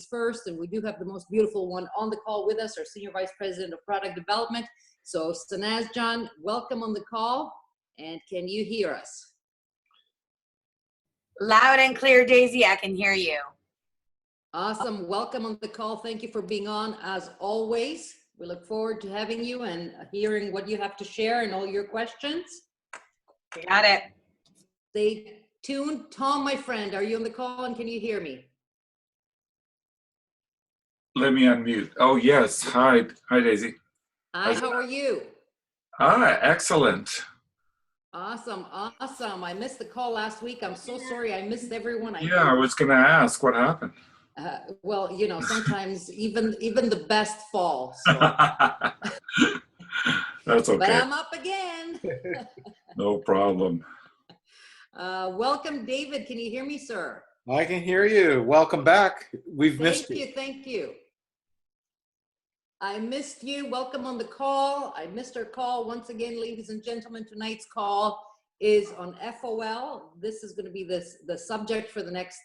first, and we do have the most beautiful one on the call with us, our Senior Vice President of Product Development. So Sanaz John, welcome on the call, and can you hear us? Loud and clear, Daisy, I can hear you. Awesome, welcome on the call. Thank you for being on as always. We look forward to having you and hearing what you have to share and all your questions. Got it. Stay tuned. Tom, my friend, are you on the call and can you hear me? Let me unmute. Oh, yes. Hi. Hi, Daisy. Hi, how are you? Ah, excellent. Awesome, awesome. I missed the call last week. I'm so sorry. I missed everyone. I was going to ask what happened. Well, you know, sometimes even the best fall. So. That's okay. But I'm up again. No problem. Welcome, David. Can you hear me, sir? I can hear you. Welcome back. We've missed you. Thank you. I missed you. Welcome on the call. I missed our call. Once again, ladies and gentlemen, tonight's call is on FOL. This is going to be the subject for the next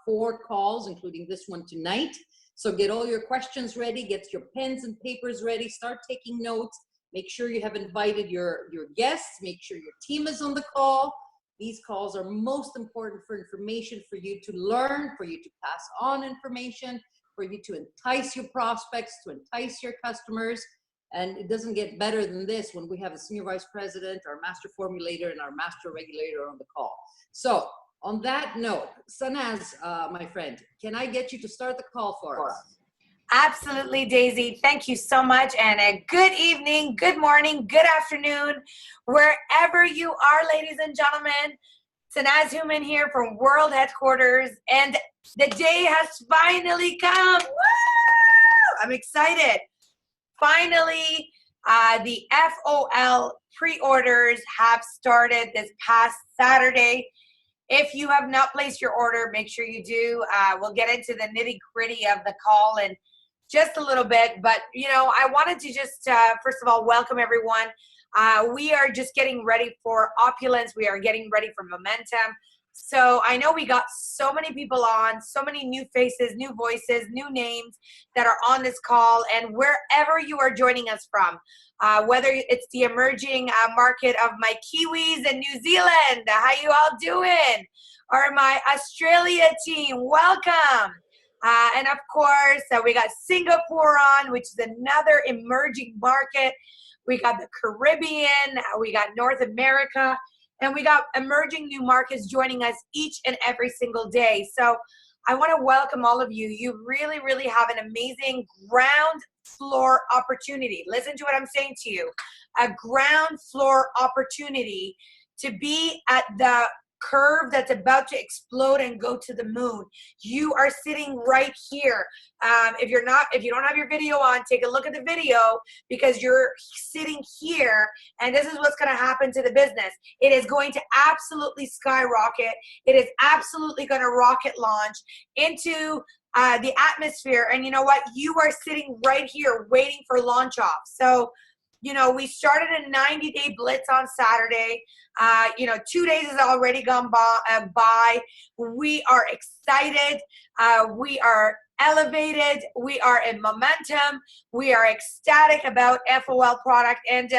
4 calls, including this one tonight. So get all your questions ready, get your pens and papers ready, start taking notes. Make sure you have invited your guests. Make sure your team is on the call. These calls are most important for information, for you to learn, for you to pass on information, for you to entice your prospects, to entice your customers. And it doesn't get better than this when we have a Senior Vice President, our Master Formulator, and our Master Regulator on the call. So on that note, Sanaz, my friend, can I get you to start the call for us? Absolutely, Daisy. Thank you so much. And a good evening, good morning, good afternoon, wherever you are, ladies and gentlemen. Sanaz Human here from World Headquarters. And the day has finally come. Woo! I'm excited. Finally, the FOL pre-orders have started this past Saturday. If you have not placed your order, make sure you do. We'll get into the nitty-gritty of the call in just a little bit. But, you know, I wanted to just, first of all, welcome everyone. We are just getting ready for opulence. We are getting ready for momentum. So I know we got so many people on, so many new faces, new voices, new names that are on this call. And wherever you are joining us from, whether it's the emerging market of my Kiwis in New Zealand, how you all doing? Or my Australia team, welcome. And of course, we got Singapore on, which is another emerging market. We got the Caribbean, we got North America, and we got emerging new markets joining us each and every single day. So I want to welcome all of you. You really, really have an amazing ground floor opportunity. Listen to what I'm saying to you. A ground floor opportunity to be at the curve that's about to explode and go to the moon. You are sitting right here. If you don't have your video on, take a look at the video, because you're sitting here, and this is what's going to happen to the business. It is going to absolutely skyrocket. It is absolutely going to rocket launch into the atmosphere. And you know what? You are sitting right here waiting for launch off. So, you know, we started a 90-day blitz on Saturday. 2 days has already gone by. We are excited. We are elevated. We are in momentum. We are ecstatic about FOL product. And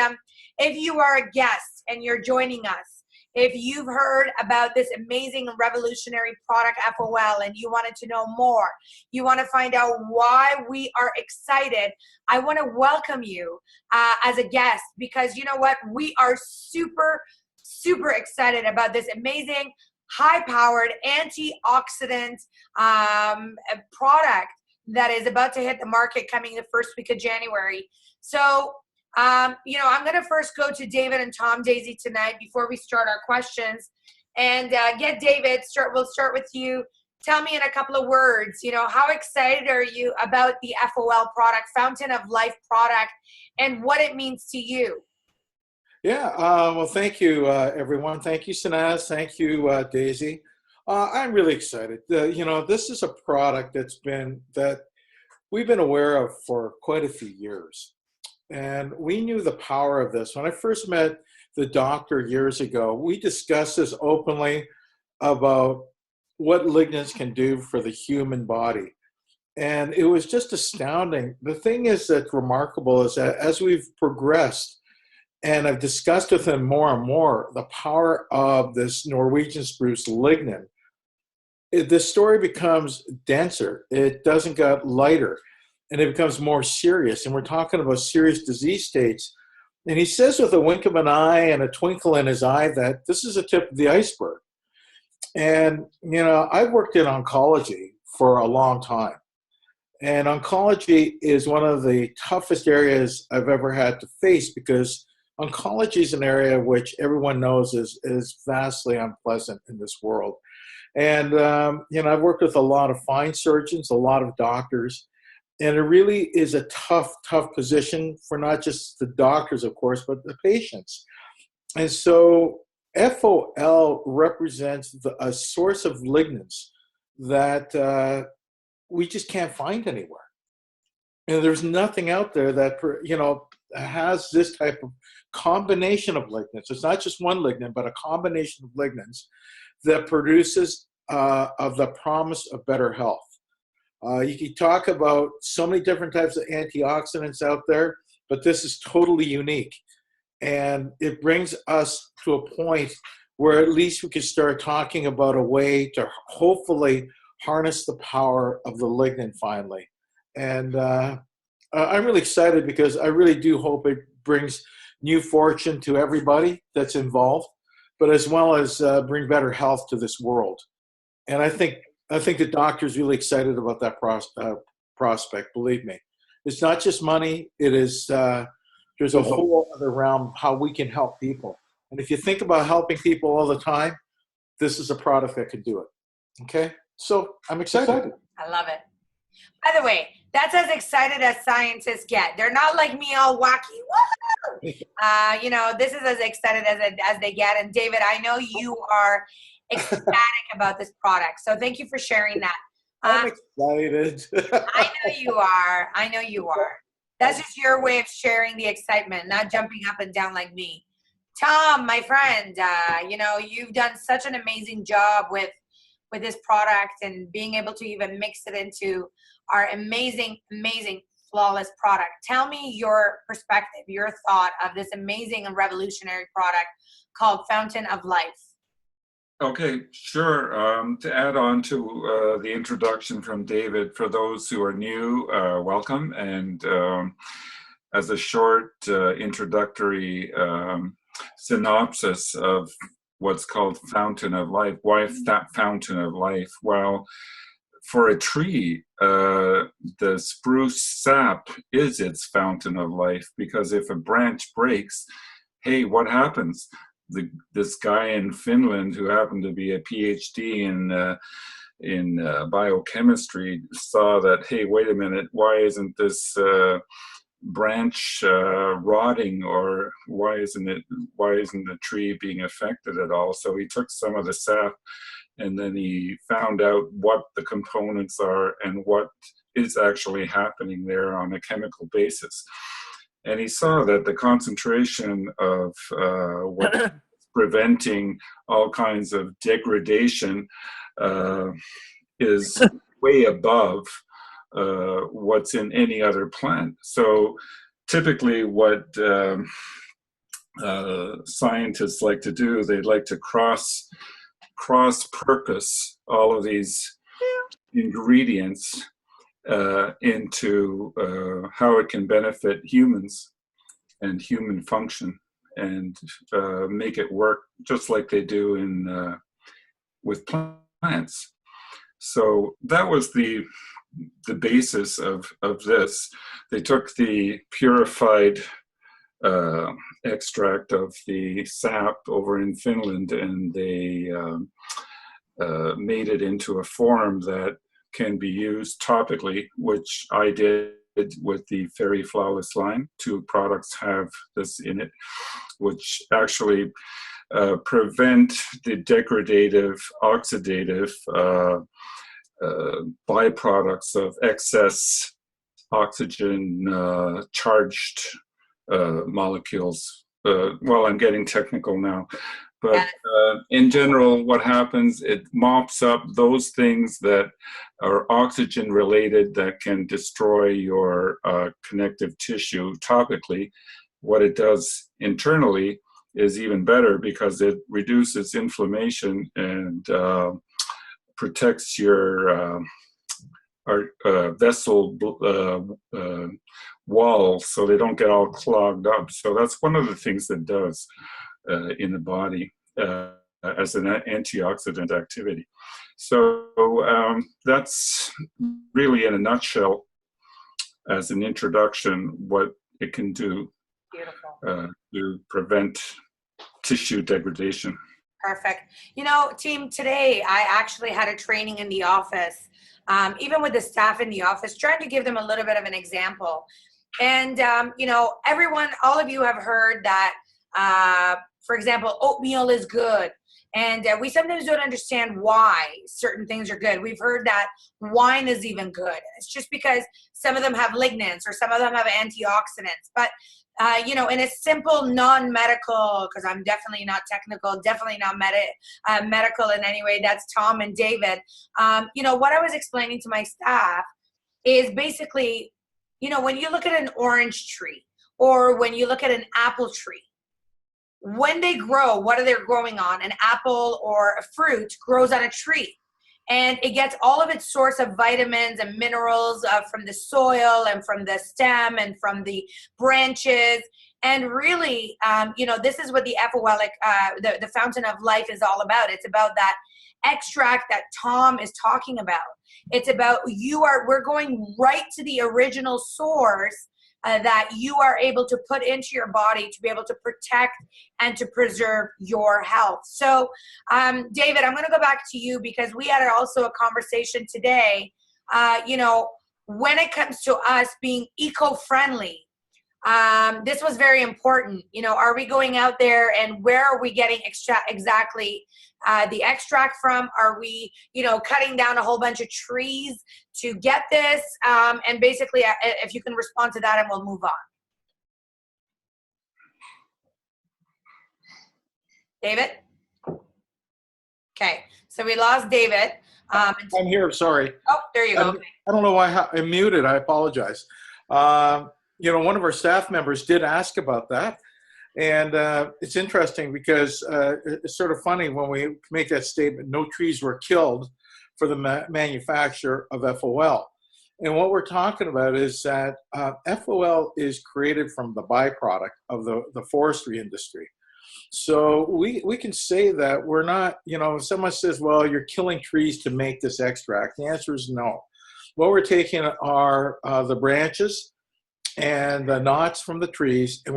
if you are a guest and you're joining us, if you've heard about this amazing revolutionary product FOL and you wanted to know more, you want to find out why we are excited, I want to welcome you as a guest, because you know what? We are super, super excited about this amazing high-powered antioxidant product that is about to hit the market coming the first week of January. So I'm going to first go to David and Tom, Daisy, tonight before we start our questions. And get David, we'll start with you. Tell me in a couple of words, how excited are you about the FOL product, Fountain of Life product, and what it means to you? Yeah, well, thank you, everyone. Thank you, Sanaz. Thank you, Daisy. I'm really excited. This is a product that we've been aware of for quite a few years. And we knew the power of this. When I first met the doctor years ago, we discussed this openly about what lignans can do for the human body. And it was just astounding. The thing is that's remarkable is that as we've progressed, and I've discussed with him more and more the power of this Norwegian spruce lignin, the story becomes denser. It doesn't get lighter, and it becomes more serious. And we're talking about serious disease states. And he says with a wink of an eye and a twinkle in his eye that this is a tip of the iceberg. And, you know, I've worked in oncology for a long time. And oncology is one of the toughest areas I've ever had to face because oncology is an area which everyone knows is vastly unpleasant in this world. And, you know, I've worked with a lot of fine surgeons, a lot of doctors, and it really is a tough, tough position for not just the doctors, of course, but the patients. And so FOL represents a source of lignins that we just can't find anywhere. And there's nothing out there that, you know, has this type of combination of lignins. It's not just one lignin, but a combination of lignins that produces of the promise of better health. You can talk about so many different types of antioxidants out there, but this is totally unique. And it brings us to a point where at least we can start talking about a way to hopefully harness the power of the lignin finally. And I'm really excited because I really do hope it brings new fortune to everybody that's involved, but as well as bring better health to this world. And I think the doctor's really excited about that prospect, believe me. It's not just money, it is, there's a whole other realm how we can help people. And if you think about helping people all the time, this is a product that can do it. Okay? So I'm excited. I love it. By the way, that's as excited as scientists get. They're not like me, all wacky. Woo! You know, this is as excited as they get. And David, I know you are ecstatic about this product. So thank you for sharing that. I'm excited. I know you are. I know you are. That's just your way of sharing the excitement, not jumping up and down like me. Tom, my friend, you know, you've done such an amazing job with this product and being able to even mix it into our amazing, amazing, flawless product. Tell me your perspective, your thought of this amazing and revolutionary product called Fountain of Life. Okay, sure. To add on to the introduction from David, for those who are new, welcome. And as a short introductory synopsis of what's called Fountain of Life. Why that Fountain of Life? Well, for a tree, the spruce sap is its fountain of life, because if a branch breaks, hey, what happens? This guy in Finland who happened to be a PhD in biochemistry saw that, hey, wait a minute, why isn't this branch rotting, or why isn't the tree being affected at all? So he took some of the sap, and then he found out what the components are and what is actually happening there on a chemical basis. And he saw that the concentration of what's preventing all kinds of degradation is way above what's in any other plant. So typically what scientists like to do, they like to cross-purpose all of these ingredients into how it can benefit humans and human function, and make it work just like they do in with plants. So that was the basis of this. They took the purified extract of the sap over in Finland, and they made it into a form that can be used topically, which I did with the Fairy Flawless line. 2 products have this in it, which actually prevent the degradative, oxidative byproducts of excess oxygen charged molecules. Well, I'm getting technical now, But in general, what happens, it mops up those things that are oxygen related that can destroy your connective tissue topically. What it does internally is even better because it reduces inflammation and protects your vessel walls so they don't get all clogged up. So that's one of the things that does in the body as an antioxidant activity. So that's really in a nutshell, as an introduction, what it can do to prevent tissue degradation. Perfect. You know, team, today I actually had a training in the office, even with the staff in the office, trying to give them a little bit of an example. And, you know, everyone, all of you have heard that, for example, oatmeal is good. And we sometimes don't understand why certain things are good. We've heard that wine is even good. It's just because some of them have lignans or some of them have antioxidants. But you know, in a simple non-medical, because I'm definitely not technical, definitely not medical in any way, that's Tom and David. You know, what I was explaining to my staff is basically, you know, when you look at an orange tree or when you look at an apple tree, when they grow, what are they growing on? An apple or a fruit grows on a tree. And it gets all of its source of vitamins and minerals from the soil and from the stem and from the branches. And really, you know, this is what the FOL, the fountain of life is all about. It's about that extract that Tom is talking about. It's about we're going right to the original source that you are able to put into your body to be able to protect and to preserve your health. So, David, I'm going to go back to you because we had also a conversation today, you know, when it comes to us being eco-friendly. This was very important. You know, are we going out there and where are we getting exactly the extract from? Are we, you know, cutting down a whole bunch of trees to get this? And basically, if you can respond to that and we'll move on. David? Okay, so we lost David. I'm here, sorry. Oh, there you go. I don't know why I'm muted, I apologize. You know, one of our staff members did ask about that. And it's interesting because it's sort of funny when we make that statement, no trees were killed for the manufacture of FOL. And what we're talking about is that FOL is created from the byproduct of the forestry industry. So we can say that we're not, you know, if someone says, well, you're killing trees to make this extract, the answer is no. What we're taking are the branches and the knots from the trees, and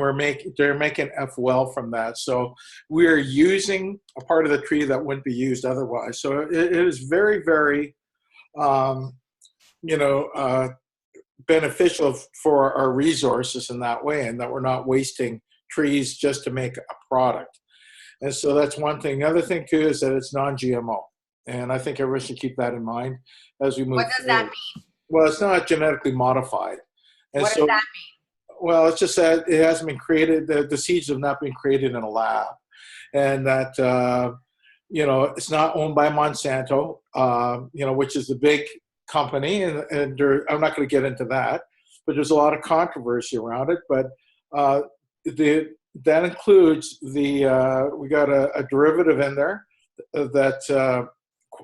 they're making FOL from that. So we're using a part of the tree that wouldn't be used otherwise. So it is very, very, you know, beneficial for our resources in that way, and that we're not wasting trees just to make a product. And so that's one thing. The other thing too is that it's non-GMO. And I think everyone should keep that in mind as we move forward. What does that mean? Well, it's not genetically modified. And what so, does that mean? Well, it's just that it hasn't been created, the seeds have not been created in a lab. And that, you know, it's not owned by Monsanto, you know, which is the big company. And I'm not going to get into that, but there's a lot of controversy around it. But that includes we got a derivative in there that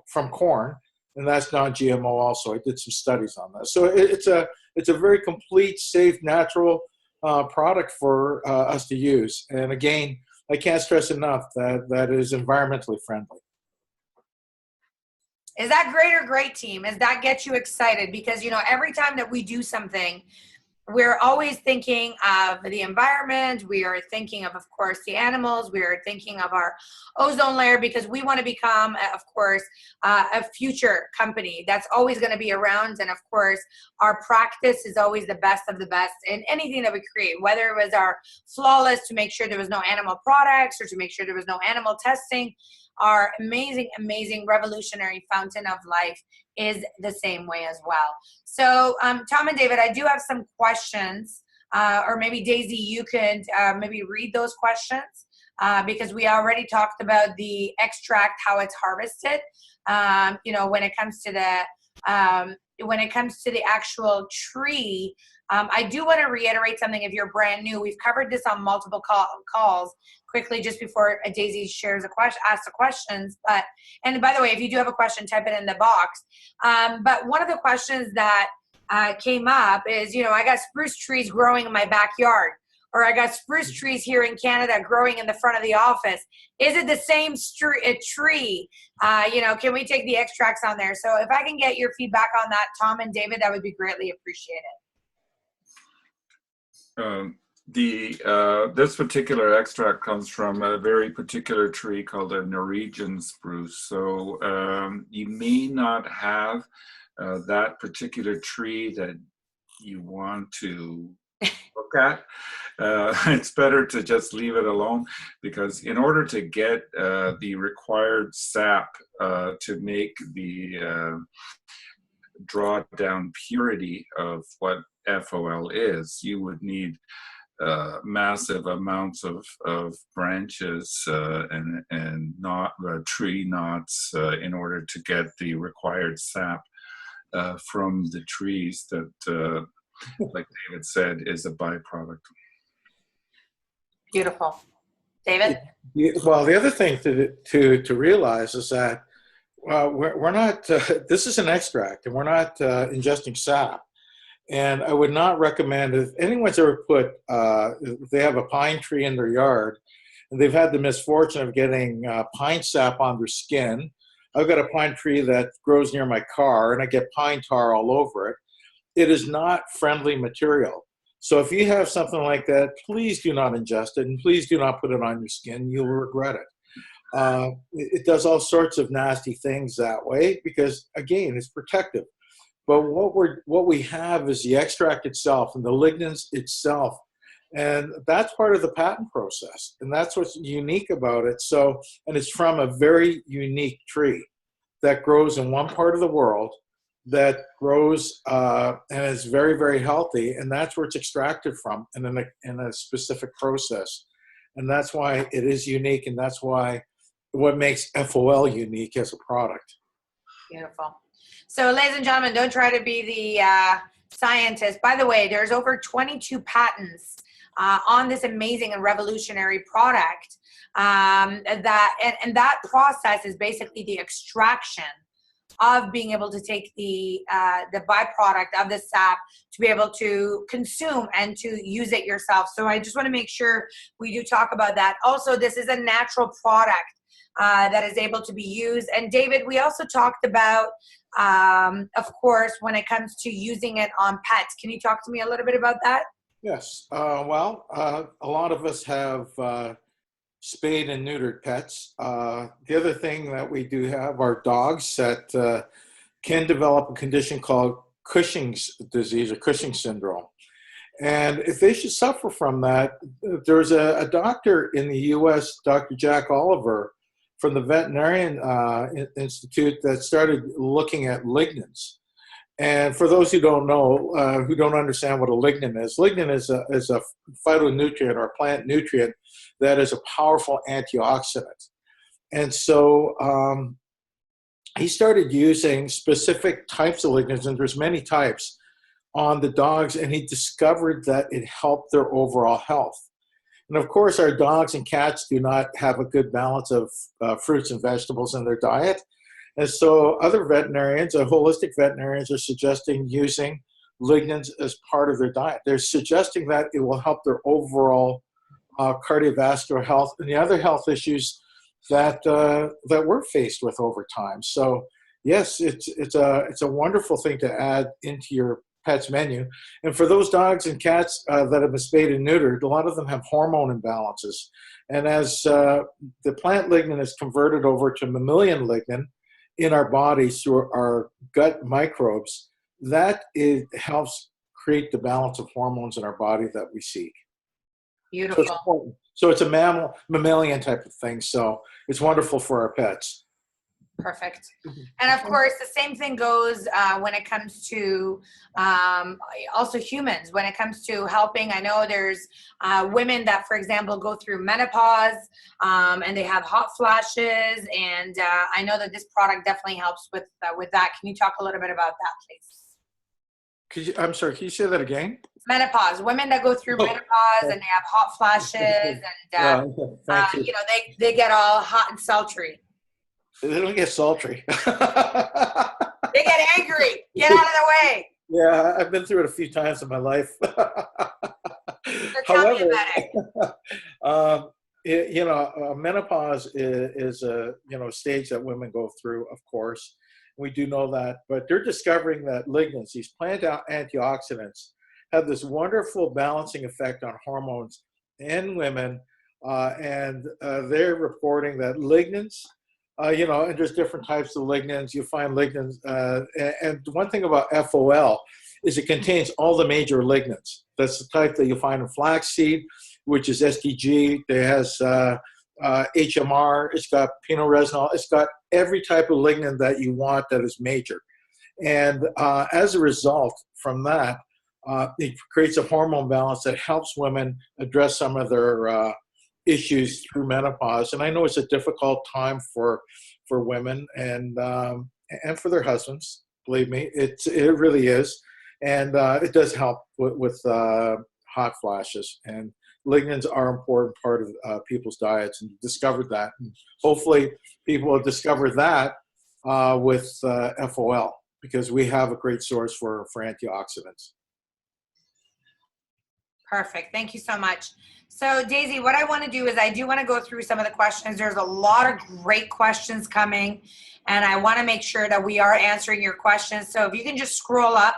from corn, and that's non-GMO also. I did some studies on that. So it's a very complete, safe, natural product for us to use. And again, I can't stress enough that is environmentally friendly. Is that great or great, team? Does that get you excited? Because, you know, every time that we do something, we're always thinking of the environment. We are thinking of course, the animals. We are thinking of our ozone layer because we want to become, of course, a future company that's always going to be around. And of course, our practice is always the best of the best in anything that we create, whether it was our flawless to make sure there was no animal products or to make sure there was no animal testing. Our amazing, amazing revolutionary fountain of life is the same way as well. So Tom and David, I do have some questions, or maybe Daisy, you could maybe read those questions because we already talked about the extract, how it's harvested. You know, when it comes to the actual tree, I do want to reiterate something. If you're brand new, we've covered this on multiple calls quickly just before Daisy shares asks the questions. But, and by the way, if you do have a question, type it in the box. But one of the questions that came up is, you know, I got spruce trees growing in my backyard, or I got spruce trees here in Canada growing in the front of the office. Is it the same tree? You know, can we take the extracts on there? So if I can get your feedback on that, Tom and David, that would be greatly appreciated. This particular extract comes from a very particular tree called a Norwegian spruce. So you may not have that particular tree that you want to look at. It's better to just leave it alone, because in order to get the required sap to make the drawdown purity of what FOL is, you would need massive amounts of branches and tree knots in order to get the required sap from the trees that, like David said, is a byproduct. Beautiful. David? Well, the other thing to realize is that we're not, this is an extract, and we're not ingesting sap. And I would not recommend, if anyone's ever put, if they have a pine tree in their yard and they've had the misfortune of getting pine sap on their skin. I've got a pine tree that grows near my car and I get pine tar all over it. It is not friendly material. So if you have something like that, please do not ingest it, and please do not put it on your skin. You'll regret it. It does all sorts of nasty things that way because, again, it's protective. But what we have is the extract itself and the lignans itself, and that's part of the patent process, and that's what's unique about it. So, and it's from a very unique tree that grows in one part of the world, that grows and is very, very healthy, and that's where it's extracted from in a specific process, and that's why it is unique, and that's why what makes FOL unique as a product. Beautiful. So, ladies and gentlemen, don't try to be the scientist. By the way, there's over 22 patents on this amazing and revolutionary product. And that process is basically the extraction of being able to take the byproduct of the sap to be able to consume and to use it yourself. So I just want to make sure we do talk about that. Also, this is a natural product that is able to be used. And David, we also talked about, of course, when it comes to using it on pets. Can you talk to me a little bit about that? Yes. Well, a lot of us have spayed and neutered pets. The other thing that we do have are dogs that can develop a condition called Cushing's disease or Cushing syndrome. And if they should suffer from that, there's a doctor in the U.S., Dr. Jack Oliver, from the Veterinarian Institute, that started looking at lignans. And for those who don't know, who don't understand what a lignin is a phytonutrient or a plant nutrient that is a powerful antioxidant. And so he started using specific types of lignans, and there's many types, on the dogs, and he discovered that it helped their overall health. And of course, our dogs and cats do not have a good balance of fruits and vegetables in their diet. And so other veterinarians, holistic veterinarians, are suggesting using lignans as part of their diet. They're suggesting that it will help their overall cardiovascular health and the other health issues that we're faced with over time. So yes, it's a wonderful thing to add into your pet's menu. And for those dogs and cats that have been spayed and neutered, a lot of them have hormone imbalances. And as the plant lignin is converted over to mammalian lignin in our bodies through our gut microbes, that helps create the balance of hormones in our body that we seek. Beautiful. So it's important. So it's a mammalian type of thing. So it's wonderful for our pets. Perfect. And of course, the same thing goes when it comes to also humans, when it comes to helping. I know there's women that, for example, go through menopause and they have hot flashes. And I know that this product definitely helps with that. Can you talk a little bit about that, please? I'm sorry, can you say that again? Menopause, women that go through menopause and they have hot flashes and, Thank you. you know, they get all hot and sultry. They don't get sultry. They get angry. Get out of the way. Yeah, I've been through it a few times in my life. So tell me about it. Menopause is a stage that women go through, of course. We do know that, but they're discovering that lignans, these plant antioxidants, have this wonderful balancing effect on hormones in women, and they're reporting that lignans, and there's different types of lignans. You find lignans, and one thing about FOL is it contains all the major lignans. That's the type that you find in flaxseed, which is SDG. It has HMR. It's got pinoresonol. It's got every type of lignan that you want that is major. And as a result from that, it creates a hormone balance that helps women address some of their issues through menopause. And I know it's a difficult time for women and for their husbands. Believe me, it really is, and it does help with hot flashes. And lignans are an important part of people's diets, and discovered that. And hopefully, people will discover that with FOL, because we have a great source for antioxidants. Perfect. Thank you so much. So Daisy, what I want to do is I do want to go through some of the questions. There's a lot of great questions coming, and I want to make sure that we are answering your questions. So if you can just scroll up,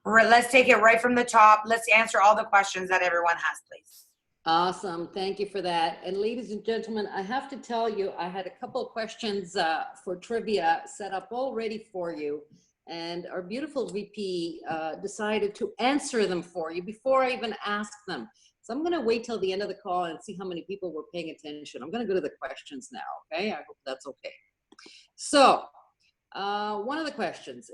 let's take it right from the top. Let's answer all the questions that everyone has, please. Awesome. Thank you for that. And ladies and gentlemen, I have to tell you, I had a couple of questions for trivia set up already for you. And our beautiful VP decided to answer them for you before I even asked them. So I'm going to wait till the end of the call and see how many people were paying attention. I'm going to go to the questions now, okay? I hope that's okay. So one of the questions,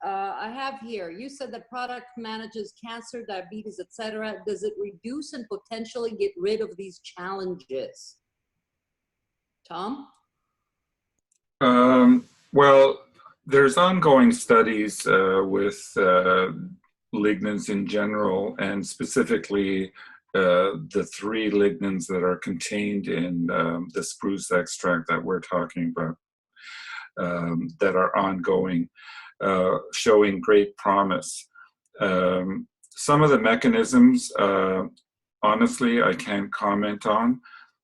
I have here, you said the product manages cancer, diabetes, etc. Does it reduce and potentially get rid of these challenges? Tom? Well, there's ongoing studies with lignans in general, and specifically the 3 lignans that are contained in the spruce extract that we're talking about, that are ongoing, showing great promise. Some of the mechanisms, honestly, I can't comment on,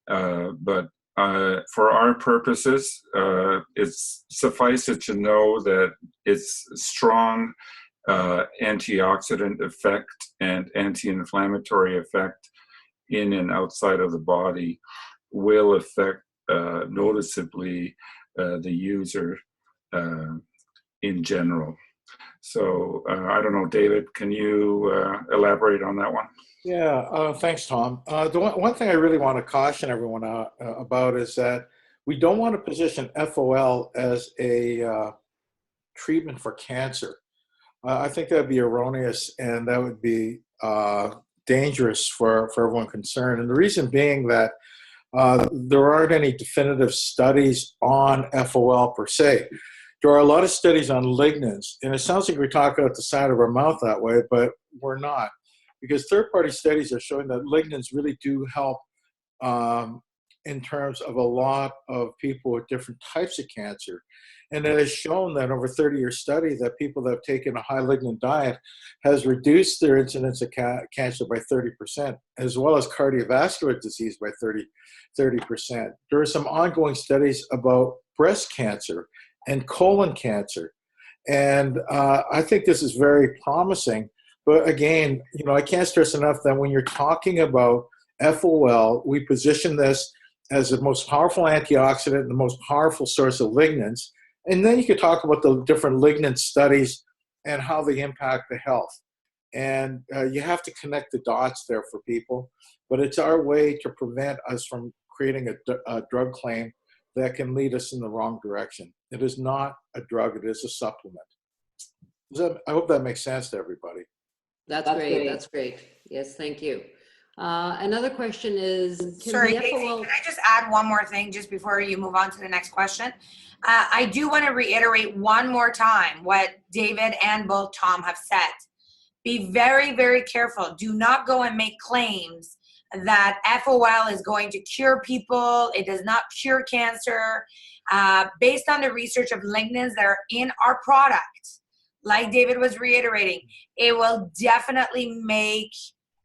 but for our purposes, it's suffice it to know that its strong antioxidant effect and anti-inflammatory effect in and outside of the body will affect noticeably the user in general. So I don't know, David, can you elaborate on that one? Yeah, thanks, Tom. The one thing I really want to caution everyone about is that we don't want to position FOL as a treatment for cancer. I think that would be erroneous, and that would be dangerous for everyone concerned. And the reason being that there aren't any definitive studies on FOL per se. There are a lot of studies on lignans, and it sounds like we're talking out the side of our mouth that way, but we're not. Because third-party studies are showing that lignans really do help in terms of a lot of people with different types of cancer. And it has shown that over 30-year study that people that have taken a high lignan diet has reduced their incidence of cancer by 30%, as well as cardiovascular disease by 30%. There are some ongoing studies about breast cancer and colon cancer. And I think this is very promising. But again, I can't stress enough that when you're talking about FOL, we position this as the most powerful antioxidant and the most powerful source of lignans. And then you could talk about the different lignan studies and how they impact the health. And you have to connect the dots there for people. But it's our way to prevent us from creating a drug claim that can lead us in the wrong direction. It is not a drug. It is a supplement. I hope that makes sense to everybody. That's great. That's great. Yes, thank you. Another question is, can Sorry, the Daisy, FOL... can I just add one more thing just before you move on to the next question? I do want to reiterate one more time what David and both Tom have said. Be very, very careful. Do not go and make claims that FOL is going to cure people. It does not cure cancer. Based on the research of lignans that are in our product, like David was reiterating, it will definitely make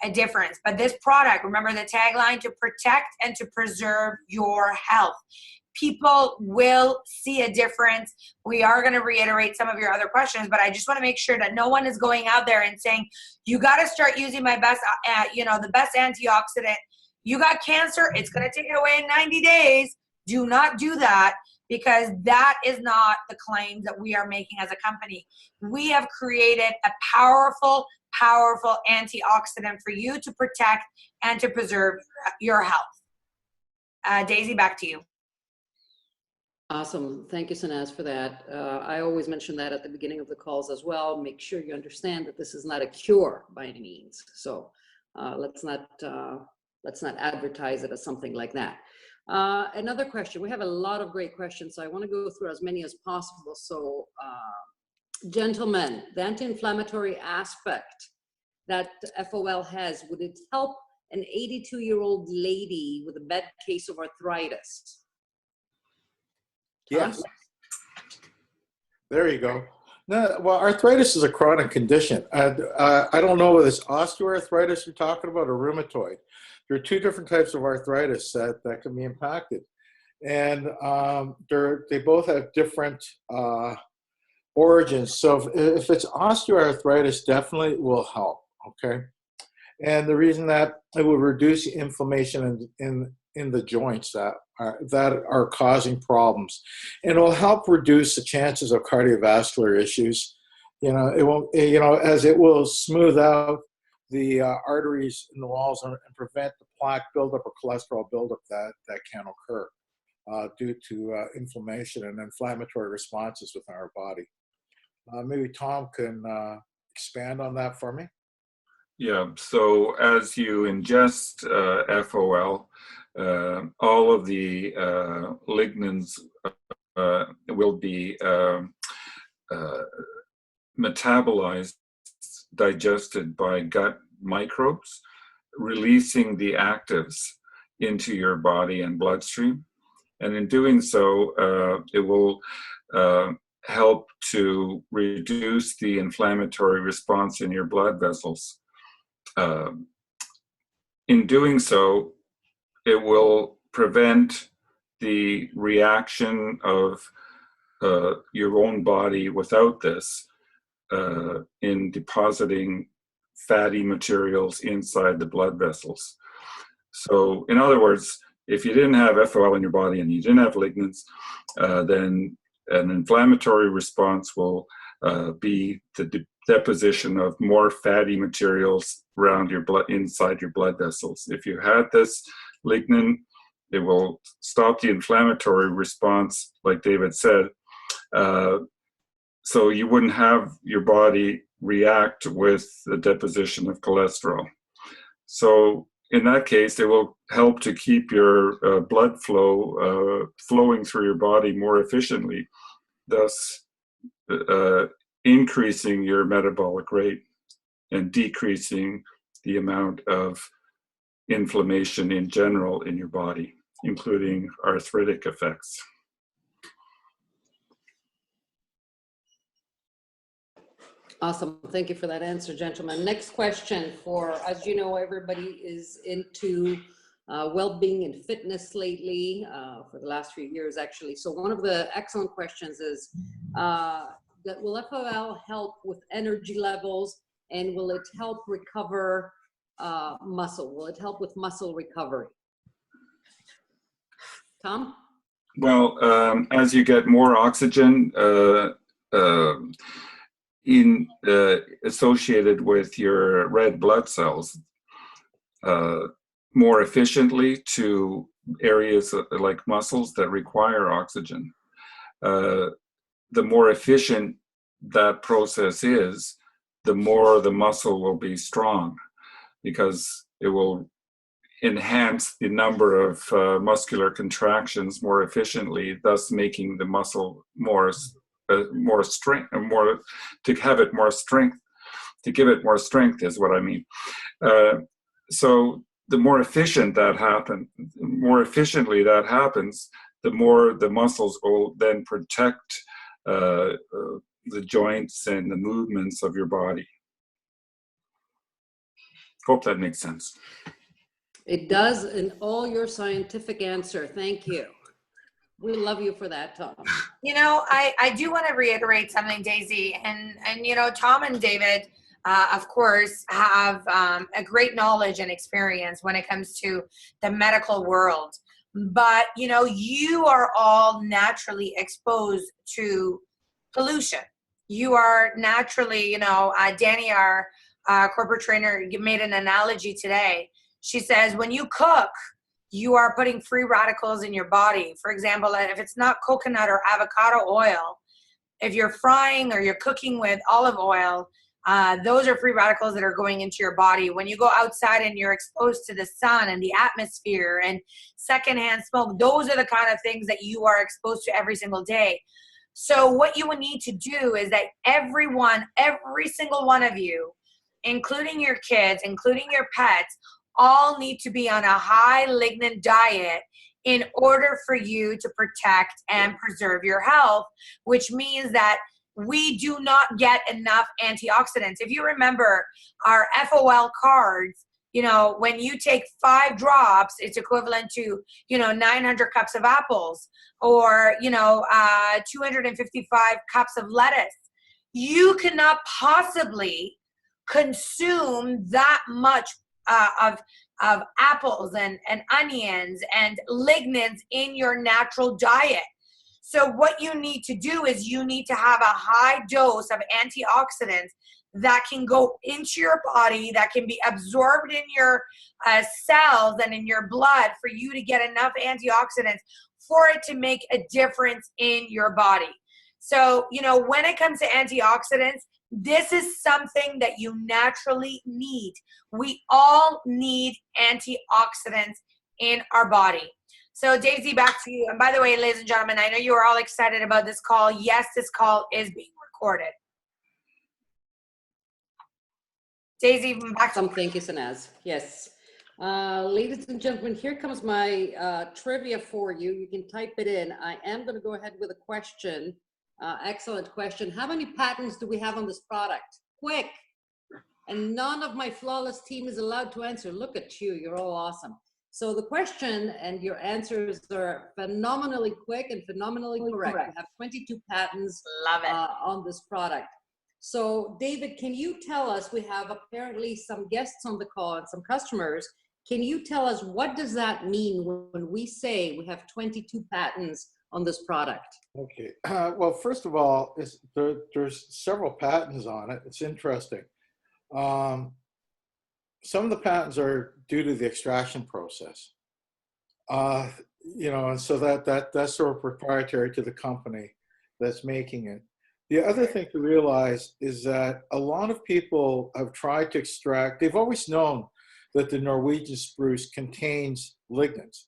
a difference. But this product, remember the tagline, to protect and to preserve your health. People will see a difference. We are going to reiterate some of your other questions, but I just want to make sure that no one is going out there and saying, you got to start using my best, the best antioxidant. You got cancer, it's going to take it away in 90 days. Do not do that, because that is not the claims that we are making as a company. We have created a powerful antioxidant for you to protect and to preserve your health. Daisy, back to you. Awesome. Thank you, Sanaz, for that. I always mention that at the beginning of the calls as well. Make sure you understand that this is not a cure by any means. So let's not advertise it as something like that. Another question. We have a lot of great questions, so I want to go through as many as possible. So, gentlemen, the anti-inflammatory aspect that FOL has, would it help an 82-year-old lady with a bad case of arthritis? Yes. There you go. No, well, arthritis is a chronic condition. I don't know whether it's osteoarthritis you're talking about or rheumatoid. There are two different types of arthritis that can be impacted. And they both have different origins. So if it's osteoarthritis, definitely will help, okay? And the reason that it will reduce inflammation in the joints that are causing problems, and it will help reduce the chances of cardiovascular issues. It won't, as it will smooth out the arteries in the walls and prevent the plaque buildup or cholesterol buildup that can occur due to inflammation and inflammatory responses within our body. Maybe Tom can expand on that for me. Yeah, so as you ingest FOL, all of the lignans will be metabolized, digested by gut microbes, releasing the actives into your body and bloodstream. And in doing so, it will help to reduce the inflammatory response in your blood vessels. In doing so, it will prevent the reaction of your own body without this in depositing fatty materials inside the blood vessels. So in other words, if you didn't have FOL in your body and you didn't have lignans, then an inflammatory response will be the deposition of more fatty materials around your blood, inside your blood vessels. If you had this lignan, it will stop the inflammatory response, like David said, so you wouldn't have your body react with the deposition of cholesterol. So in that case, it will help to keep your blood flow flowing through your body more efficiently, thus increasing your metabolic rate and decreasing the amount of inflammation in general in your body, including arthritic effects. Awesome. Thank you for that answer, gentlemen. Next question for, as you know, everybody is into well-being and fitness lately for the last few years, actually. So one of the excellent questions is, that will FOL help with energy levels, and will it help recover muscle? Will it help with muscle recovery? Tom? Well, as you get more oxygen associated with your red blood cells more efficiently to areas like muscles that require oxygen, the more efficient that process is, the more the muscle will be strong, because it will enhance the number of muscular contractions more efficiently, thus making the muscle more strength, more to have it more strength, to give it more strength is what I mean. So the more efficiently that happens, the more the muscles will then protect the joints and the movements of your body. Hope that makes sense. It does in all your scientific answer. Thank you. We love you for that, Tom. You know, I do want to reiterate something, Daisy, and you know, Tom and David, of course, have a great knowledge and experience when it comes to the medical world. But, you know, you are all naturally exposed to pollution. You are naturally, you know, Danny, our corporate trainer, made an analogy today. She says, when you cook, you are putting free radicals in your body. For example, if it's not coconut or avocado oil, if you're frying or you're cooking with olive oil, those are free radicals that are going into your body. When you go outside and you're exposed to the sun and the atmosphere and secondhand smoke, those are the kind of things that you are exposed to every single day. So what you would need to do is that every single one of you, including your kids, including your pets, all need to be on a high lignin diet in order for you to protect and preserve your health, which means that we do not get enough antioxidants. If you remember our FOL cards, you know, when you take 5 drops, it's equivalent to, you know, 900 cups of apples, or, you know, 255 cups of lettuce. You cannot possibly consume that much of apples and onions and lignans in your natural diet. So what you need to do is you need to have a high dose of antioxidants that can go into your body, that can be absorbed in your cells and in your blood for you to get enough antioxidants for it to make a difference in your body. So, you know, when it comes to antioxidants, this is something that you naturally need. We all need antioxidants in our body. So Daisy, back to you. And by the way, ladies and gentlemen, I know you are all excited about this call. Yes, this call is being recorded. Daisy, back to you. Thank you, Sanaz. Yes. Ladies and gentlemen, here comes my trivia for you. You can type it in. I am going to go ahead with a question. Excellent question. How many patents do we have on this product? Quick. And none of my flawless team is allowed to answer. Look at you. You're all awesome. So the question and your answers are phenomenally quick and phenomenally correct. We have 22 patents. Love it. On this product. So David, can you tell us, we have apparently some guests on the call and some customers. Can you tell us what does that mean when we say we have 22 patents on this product? Okay. Well, first of all, there's several patents on it. It's interesting. Some of the patents are due to the extraction process. You know, and so that's sort of proprietary to the company that's making it. The other thing to realize is that a lot of people have tried to extract, they've always known that the Norwegian spruce contains lignans.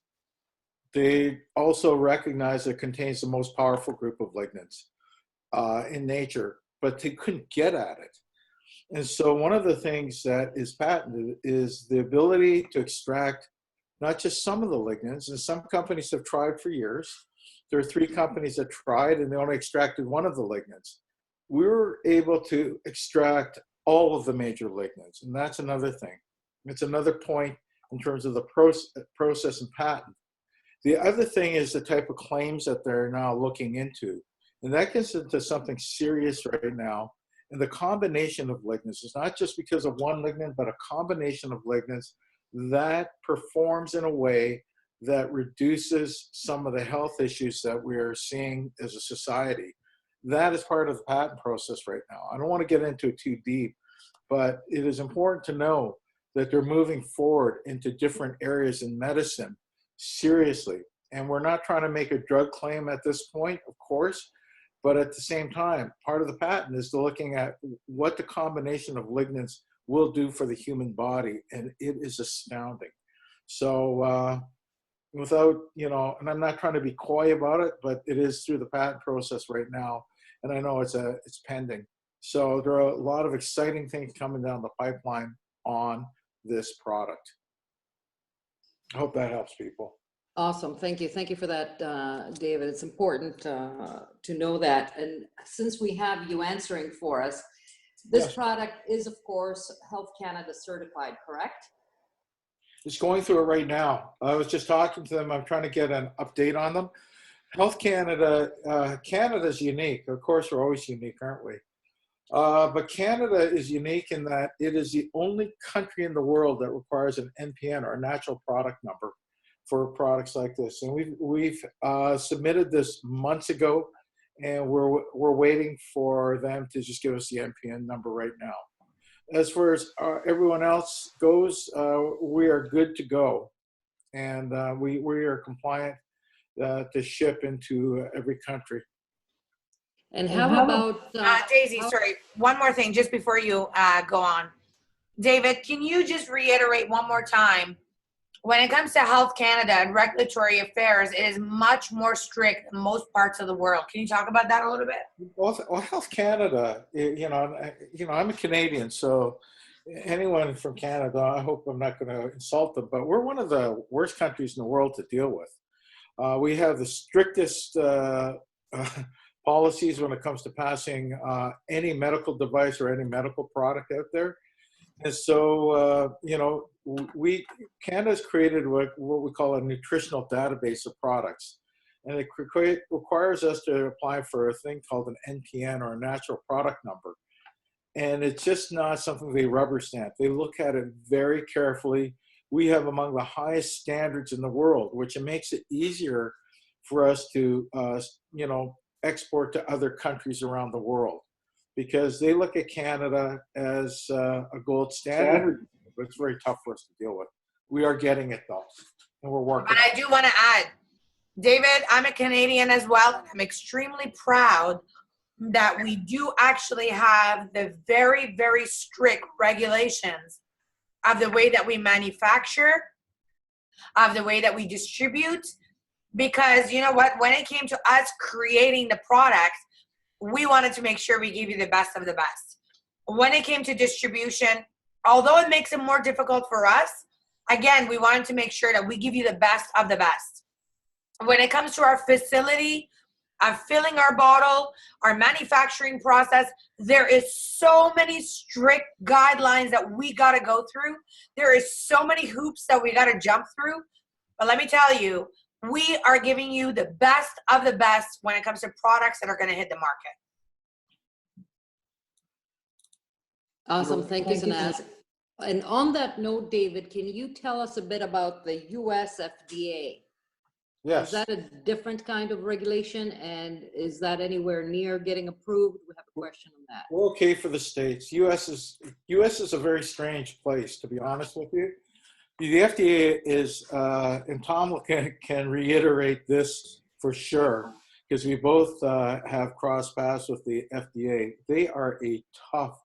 They also recognize it contains the most powerful group of lignans in nature, but they couldn't get at it. And so one of the things that is patented is the ability to extract not just some of the lignans, and some companies have tried for years. There are 3 companies that tried and they only extracted one of the lignans. We were able to extract all of the major lignans, and that's another thing. It's another point in terms of the process and patent. The other thing is the type of claims that they're now looking into, and that gets into something serious right now. And the combination of lignans is not just because of one lignan, but a combination of lignans that performs in a way that reduces some of the health issues that we're seeing as a society. That is part of the patent process right now. I don't want to get into it too deep, but it is important to know that they're moving forward into different areas in medicine seriously. And we're not trying to make a drug claim at this point, of course, but at the same time, part of the patent is looking at what the combination of lignans will do for the human body, and it is astounding. So without, and I'm not trying to be coy about it, but it is through the patent process right now, and I know it's pending. So there are a lot of exciting things coming down the pipeline on this product. I hope that helps people. Awesome. Thank you. Thank you for that, David. It's important to know that. And since we have you answering for us, this Yes. product is, of course, Health Canada certified, correct? It's going through it right now. I was just talking to them. I'm trying to get an update on them. Health Canada, Canada's unique. Of course, we're always unique, aren't we? But Canada is unique in that it is the only country in the world that requires an NPN, or a natural product number, for products like this. And we've submitted this months ago, and we're waiting for them to just give us the NPN number right now. As far as everyone else goes, we are good to go, and we are compliant to ship into every country. And how about Daisy, sorry, one more thing just before you go on. David, can you just reiterate one more time, when it comes to Health Canada and regulatory affairs, it is much more strict than most parts of the world. Can you talk about that a little bit? Well, Health Canada, I'm a Canadian, so anyone from Canada, I hope I'm not going to insult them, but we're one of the worst countries in the world to deal with. We have the strictest policies when it comes to passing any medical device or any medical product out there. And so, Canada's created what we call a nutritional database of products. And it requires us to apply for a thing called an NPN, or a natural product number. And it's just not something they rubber stamp. They look at it very carefully. We have among the highest standards in the world, which makes it easier for us to, export to other countries around the world, because they look at Canada as a gold standard. But it's very tough for us to deal with. We are getting it though, and we're working. But I do want to add, David, I'm a Canadian as well. I'm extremely proud that we do actually have the very, very strict regulations of the way that we manufacture, of the way that we distribute, because you know what, when it came to us creating the product, we wanted to make sure we give you the best of the best. When it came to distribution, although it makes it more difficult for us, again, we wanted to make sure that we give you the best of the best. When it comes to our facility, filling our bottle, our manufacturing process, there is so many strict guidelines that we got to go through. There is so many hoops that we got to jump through. But let me tell you, we are giving you the best of the best when it comes to products that are going to hit the market. Awesome. Thank you, Sanaz. And on that note, David, can you tell us a bit about the US FDA? Yes. Is that a different kind of regulation, and is that anywhere near getting approved? We have a question on that. We're okay for the States. US is a very strange place, to be honest with you. The FDA is, and Tom can reiterate this for sure, because we both have crossed paths with the FDA. They are a tough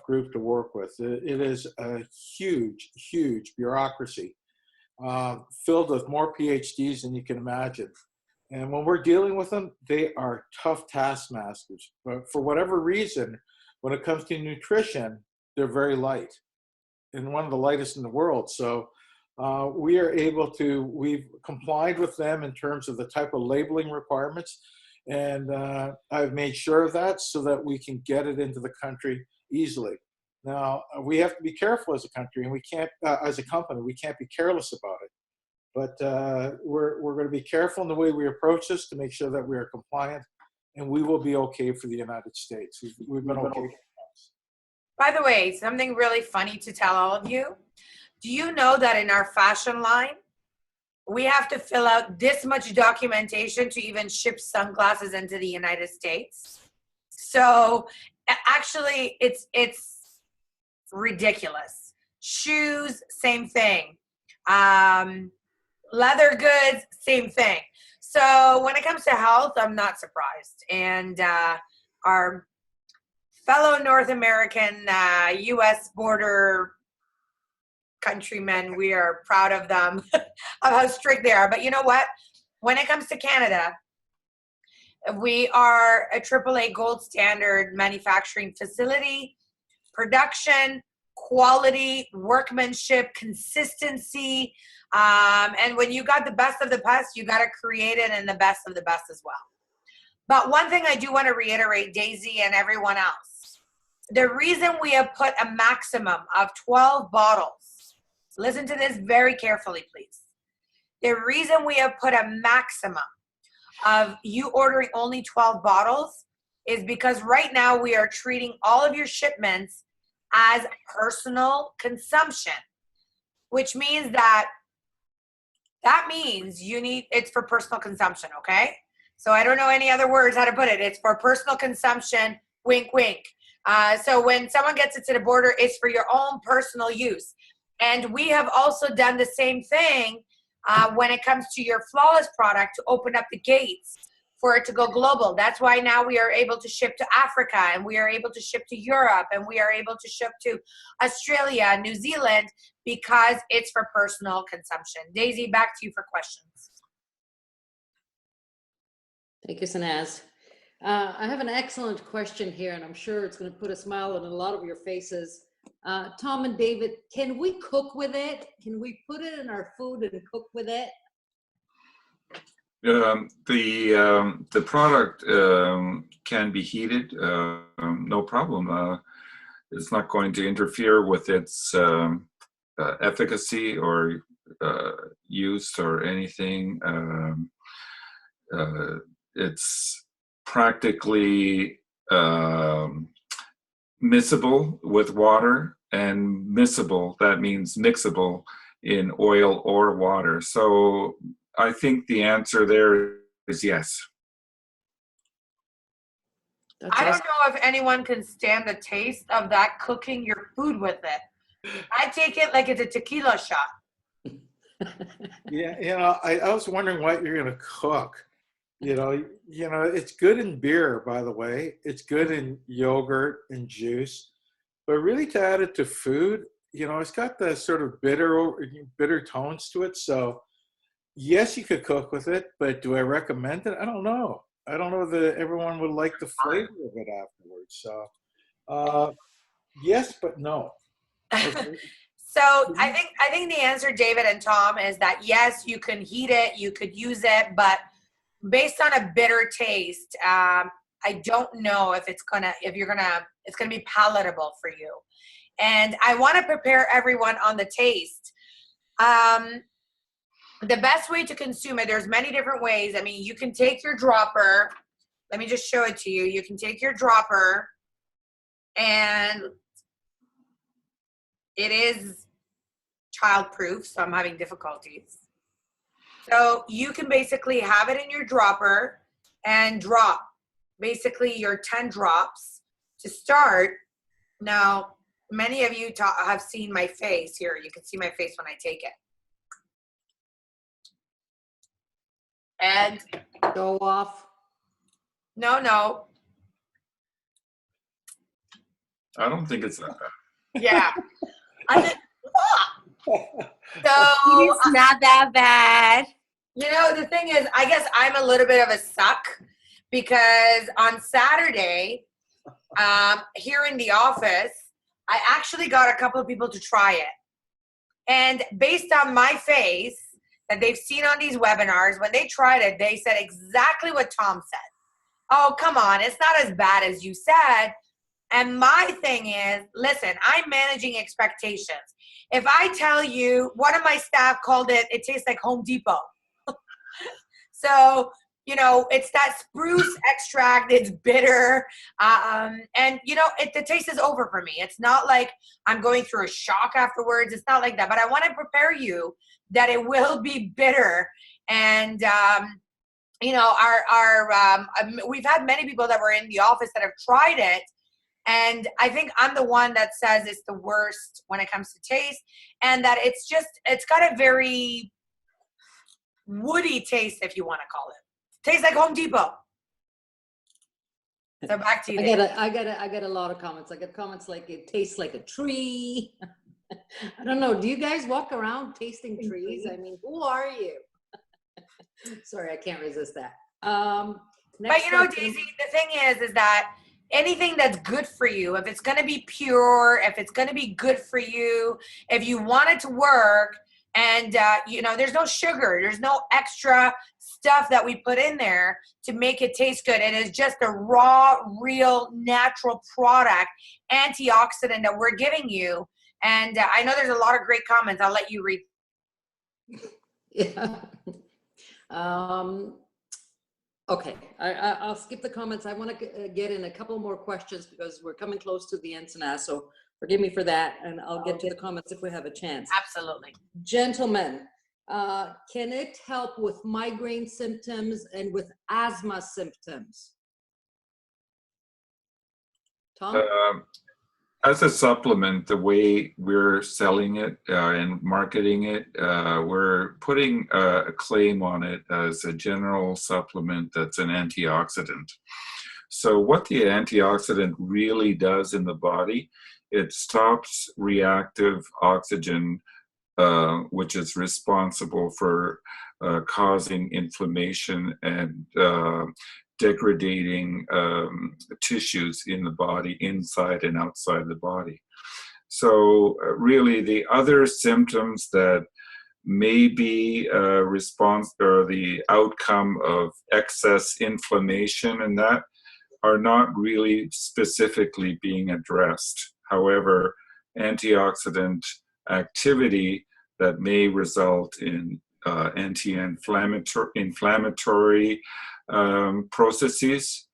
group to work with. It is a huge, huge bureaucracy, filled with more PhDs than you can imagine. And when we're dealing with them, they are tough taskmasters. But for whatever reason, when it comes to nutrition, they're very light, and one of the lightest in the world. So we've complied with them in terms of the type of labeling requirements. And I've made sure of that so that we can get it into the country easily. Now, we have to be careful as a country, and we can't, as a company, we can't be careless about it. But we're going to be careful in the way we approach this to make sure that we are compliant, and we will be okay for the United States. We've been okay. By the way, something really funny to tell all of you. Do you know that in our fashion line, we have to fill out this much documentation to even ship sunglasses into the United States? So actually, it's ridiculous. Shoes, same thing. Leather goods, same thing. So when it comes to health, I'm not surprised. And our fellow North American U.S. border countrymen, we are proud of them, of how strict they are. But you know what? When it comes to Canada, we are a AAA gold standard manufacturing facility, production, quality, workmanship, consistency. And when you got the best of the best, you got to create it in the best of the best as well. But one thing I do want to reiterate, Daisy and everyone else, the reason we have put a maximum of 12 bottles, listen to this very carefully, please. The reason we have put a maximum of you ordering only 12 bottles is because right now we are treating all of your shipments as personal consumption, which means that means it's for personal consumption, okay? So I don't know any other words how to put it. It's for personal consumption, wink, wink. So when someone gets it to the border, it's for your own personal use. And we have also done the same thing when it comes to your Flawless product to open up the gates for it to go global. That's why now we are able to ship to Africa, and we are able to ship to Europe, and we are able to ship to Australia, New Zealand, because it's for personal consumption. Daisy, back to you for questions. Thank you, Sanaz. I have an excellent question here, and I'm sure it's going to put a smile on a lot of your faces. Tom and David, can we cook with it? Can we put it in our food and cook with it? The product can be heated, no problem. It's not going to interfere with its efficacy or use or anything. It's practically miscible with water, and miscible, that means mixable in oil or water. So I think the answer there is yes. I don't know if anyone can stand the taste of that cooking your food with it. I take it like it's a tequila shot. Yeah, I was wondering what you're going to cook. It's good in beer, by the way. It's good in yogurt and juice. But really to add it to food, it's got the sort of bitter tones to it. So yes, you could cook with it, but do I recommend it? I don't know. I don't know that everyone would like the flavor of it afterwards. So yes, but no. Okay. So I think the answer, David and Tom, is that yes, you can heat it, you could use it, but based on a bitter taste, I don't know if it's gonna be palatable for you. And I want to prepare everyone on the taste. The best way to consume it, there's many different ways. I mean, you can take your dropper. Let me just show it to you. You can take your dropper, and it is childproof, so I'm having difficulties. So you can basically have it in your dropper and drop basically your 10 drops to start. Now, many of you have seen my face here. You can see my face when I take it. And Go off. No. I don't think it's that bad. Yeah. So It's not that bad. The thing is, I guess I'm a little bit of a suck because on Saturday, here in the office, I actually got a couple of people to try it. And based on my face that they've seen on these webinars, when they tried it, they said exactly what Tom said. Oh, come on, it's not as bad as you said. And my thing is, listen, I'm managing expectations. If I tell you, one of my staff called it tastes like Home Depot. So, it's that spruce extract. It's bitter. And, the taste is over for me. It's not like I'm going through a shock afterwards. It's not like that. But I want to prepare you that it will be bitter. And, we've had many people that were in the office that have tried it. And I think I'm the one that says it's the worst when it comes to taste, and that it's got a very woody taste, if you want to call it. Tastes like Home Depot. So back to you, Dave. I get a lot of comments. I get comments like it tastes like a tree. I don't know. Do you guys walk around tasting trees? I mean, who are you? Sorry, I can't resist that. But you know, Daisy, the thing is that anything that's good for you, if it's going to be pure, if it's going to be good for you, if you want it to work, and you know, there's no sugar, there's no extra stuff that we put in there to make it taste good. It is just a raw, real, natural product, antioxidant that we're giving you. And I know there's a lot of great comments. I'll let you read. Yeah. Okay, I'll skip the comments. I want to get in a couple more questions because we're coming close to the end now. So forgive me for that, and I'll get to the comments if we have a chance. Absolutely. Gentlemen, can it help with migraine symptoms and with asthma symptoms? Tom? As a supplement, the way we're selling it and marketing it, we're putting a claim on it as a general supplement that's an antioxidant. So what the antioxidant really does in the body, it stops reactive oxygen, which is responsible for causing inflammation and degrading tissues in the body, inside and outside the body. So really the other symptoms that may be a response or the outcome of excess inflammation and that are not really specifically being addressed. However, antioxidant activity that may result in anti-inflammatory processes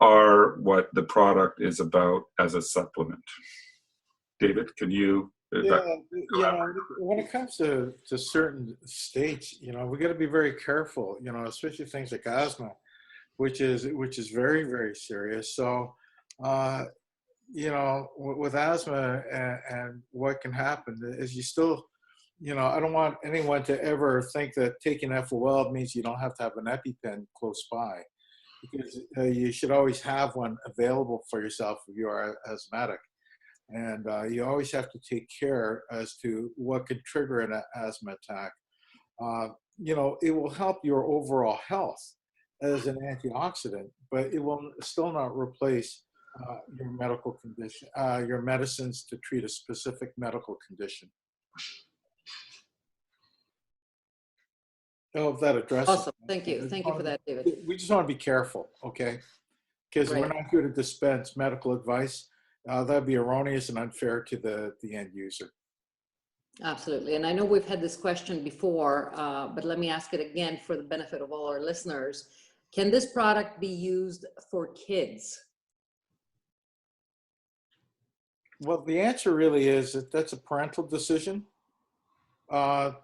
are what the product is about as a supplement. David, can you? When it comes to certain states, we got to be very careful, especially things like asthma, which is very, very serious. So, with asthma and what can happen is you still, I don't want anyone to ever think that taking FOL means you don't have to have an EpiPen close by, because you should always have one available for yourself if you are asthmatic. And you always have to take care as to what could trigger an asthma attack. It will help your overall health as an antioxidant, but it will still not replace your medical condition, your medicines to treat a specific medical condition. I hope that addresses. Awesome. Thank you. Thank you for that, David. We just want to be careful, okay? Because we're not here to dispense medical advice. That'd be erroneous and unfair to the end user. Absolutely. And I know we've had this question before, but let me ask it again for the benefit of all our listeners. Can this product be used for kids? Well, the answer really is that that's a parental decision. We're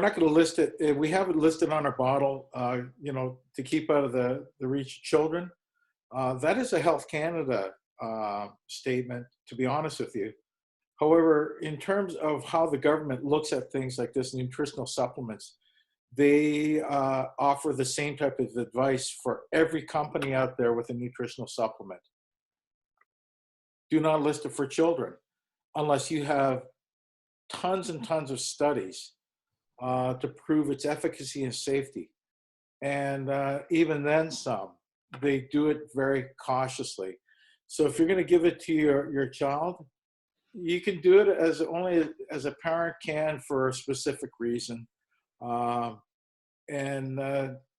not going to list it. We have it listed on our bottle, to keep out of the reach of children. That is a Health Canada statement, to be honest with you. However, in terms of how the government looks at things like this, nutritional supplements, they offer the same type of advice for every company out there with a nutritional supplement. Do not list it for children unless you have tons and tons of studies to prove its efficacy and safety. And even then some, they do it very cautiously. So if you're going to give it to your child, you can do it as only as a parent can for a specific reason. And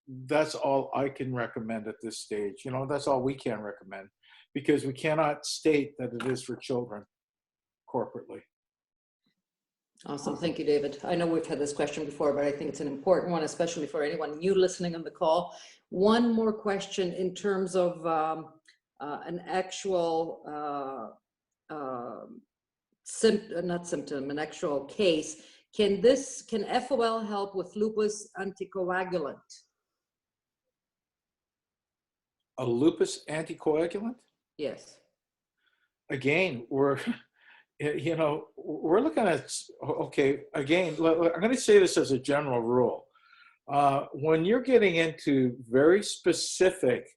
that's all I can recommend at this stage. That's all we can recommend, because we cannot state that it is for children corporately. Awesome. Thank you, David. I know we've had this question before, but I think it's an important one, especially for anyone new listening on the call. One more question in terms of an actual, an actual case. Can FOL help with lupus anticoagulant? A lupus anticoagulant? Yes. Again, you know, we're looking at, okay, again, I'm going to say this as a general rule. When you're getting into very specific,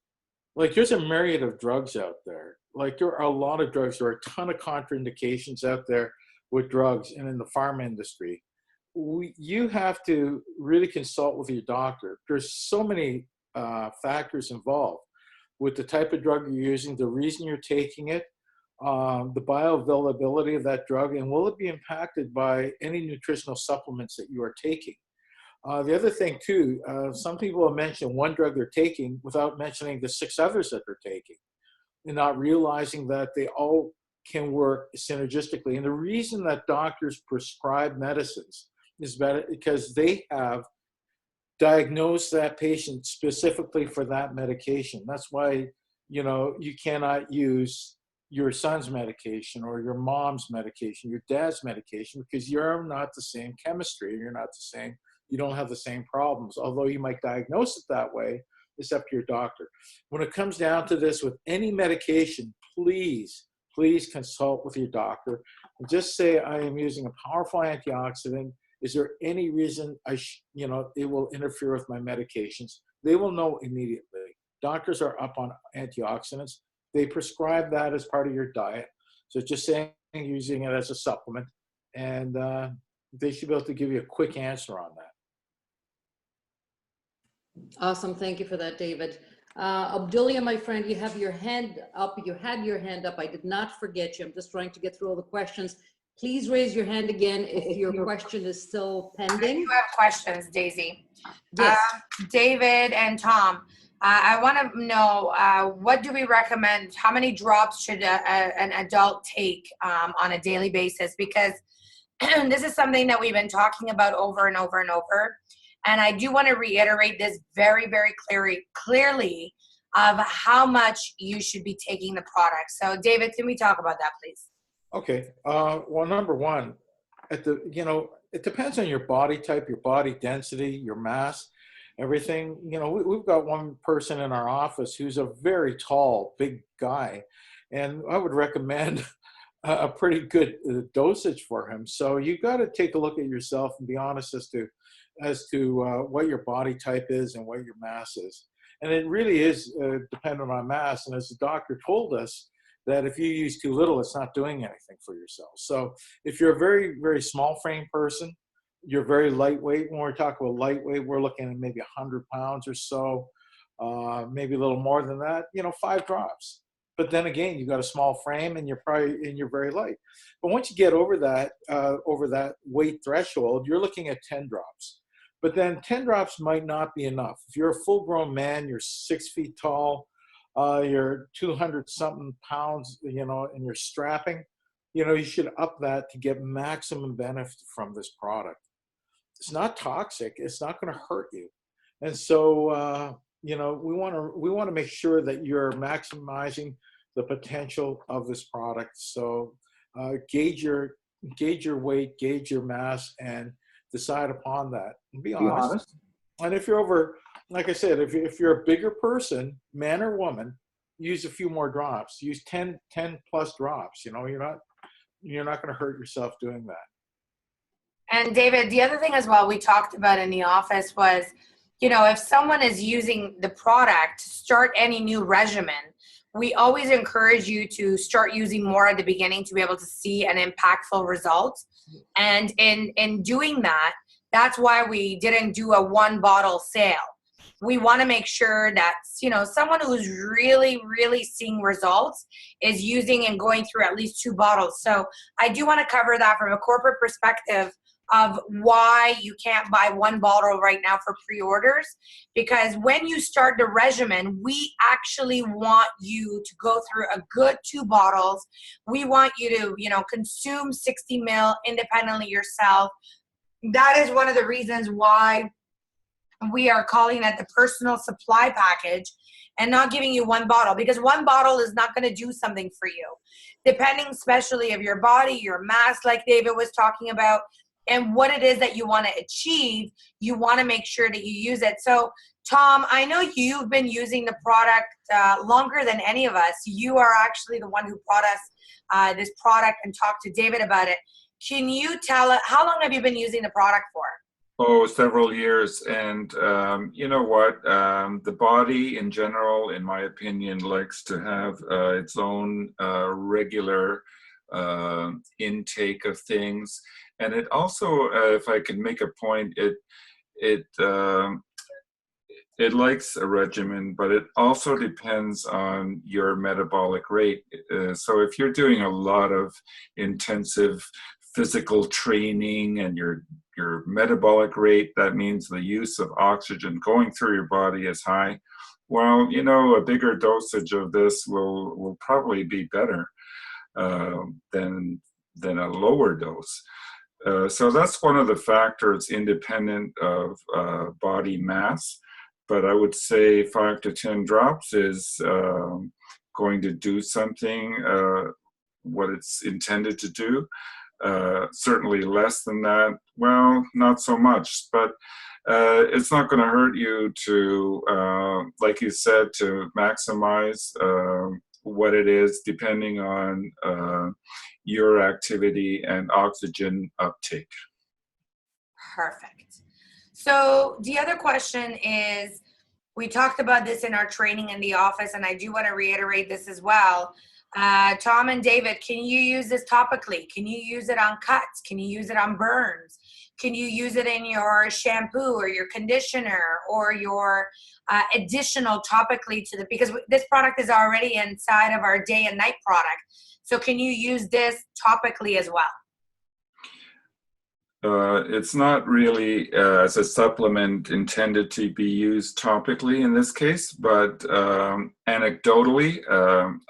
like there's a myriad of drugs out there. Like there are a lot of drugs. There are a ton of contraindications out there with drugs and in the pharma industry. You have to really consult with your doctor. There's so many factors involved with the type of drug you're using, the reason you're taking it, the bioavailability of that drug, and will it be impacted by any nutritional supplements that you are taking. The other thing too, some people have mentioned one drug they're taking without mentioning the 6 others that they're taking, and not realizing that they all can work synergistically. And the reason that doctors prescribe medicines is because they have diagnosed that patient specifically for that medication. That's why, you know, you cannot use your son's medication or your mom's medication, your dad's medication, because you're not the same chemistry. You're not the same. You don't have the same problems, although you might diagnose it that way. It's up to your doctor. When it comes down to this, with any medication, please consult with your doctor and just say, I am using a powerful antioxidant. Is there any reason it will interfere with my medications? They will know immediately. Doctors are up on antioxidants. They prescribe that as part of your diet. So just saying using it as a supplement, and they should be able to give you a quick answer on that. Awesome. Thank you for that, David. Abdullah, my friend, you have your hand up. You had your hand up. I did not forget you. I'm just trying to get through all the questions. Please raise your hand again if your question is still pending. I do have questions, Daisy. Yes. David and Tom, I want to know, what do we recommend? How many drops should an adult take on a daily basis? Because this is something that we've been talking about over and over and over. And I do want to reiterate this very, very clearly of how much you should be taking the product. So David, can we talk about that, please? Okay. Well, number one, it depends on your body type, your body density, your mass, everything. You know, we've got one person in our office who's a very tall, big guy, and I would recommend a pretty good dosage for him. So you got to take a look at yourself and be honest as to what your body type is and what your mass is. And it really is dependent on mass. And as the doctor told us, that if you use too little, it's not doing anything for yourself. So if you're a very, very small frame person, you're very lightweight. When we're talking about lightweight, we're looking at maybe 100 pounds or so, maybe a little more than that, 5 drops. But then again, you've got a small frame and you're very light. But once you get over that weight threshold, you're looking at 10 drops. But then 10 drops might not be enough. If you're a full-grown man, you're 6 feet tall, you're 200 something pounds, and you're strapping, you should up that to get maximum benefit from this product. It's not toxic. It's not going to hurt you. And so, we want to make sure that you're maximizing the potential of this product. So gauge your weight, gauge your mass, and decide upon that. And be honest. And if you're over, like I said, if you're a bigger person, man or woman, use a few more drops. Use 10 plus drops. You're not going to hurt yourself doing that. And David, the other thing as well we talked about in the office was, if someone is using the product to start any new regimen, we always encourage you to start using more at the beginning to be able to see an impactful result. And in doing that, that's why we didn't do a 1 bottle sale. We want to make sure that, someone who's really, really seeing results is using and going through at least 2 bottles. So I do want to cover that from a corporate perspective of why you can't buy 1 bottle right now for pre-orders. Because when you start the regimen, we actually want you to go through a good 2 bottles. We want you to, consume 60 ml independently yourself. That is one of the reasons why we are calling it the personal supply package and not giving you 1 bottle, because 1 bottle is not going to do something for you. Depending especially of your body, your mass, like David was talking about, and what it is that you want to achieve, you want to make sure that you use it. So Tom, I know you've been using the product longer than any of us. You are actually the one who brought us this product and talked to David about it. Can you tell us, how long have you been using the product for? Oh, several years. And you know what? The body in general, in my opinion, likes to have its own regular intake of things. And it also, if I can make a point, it likes a regimen, but it also depends on your metabolic rate. So if you're doing a lot of intensive physical training and your metabolic rate, that means the use of oxygen going through your body is high. Well, you know, a bigger dosage of this will probably be better than a lower dose. So that's one of the factors independent of body mass. But I would say 5 to 10 drops is going to do something, what it's intended to do. Certainly less than that, well, not so much. But it's not going to hurt you to, like you said, to maximize what it is depending on your activity and oxygen uptake. Perfect. So the other question is, we talked about this in our training in the office, and I do want to reiterate this as well. Tom and David, can you use this topically? Can you use it on cuts? Can you use it on burns? Can you use it in your shampoo or your conditioner or your additional topically to the, because this product is already inside of our day and night product. So can you use this topically as well? It's not really as a supplement intended to be used topically in this case, but anecdotally,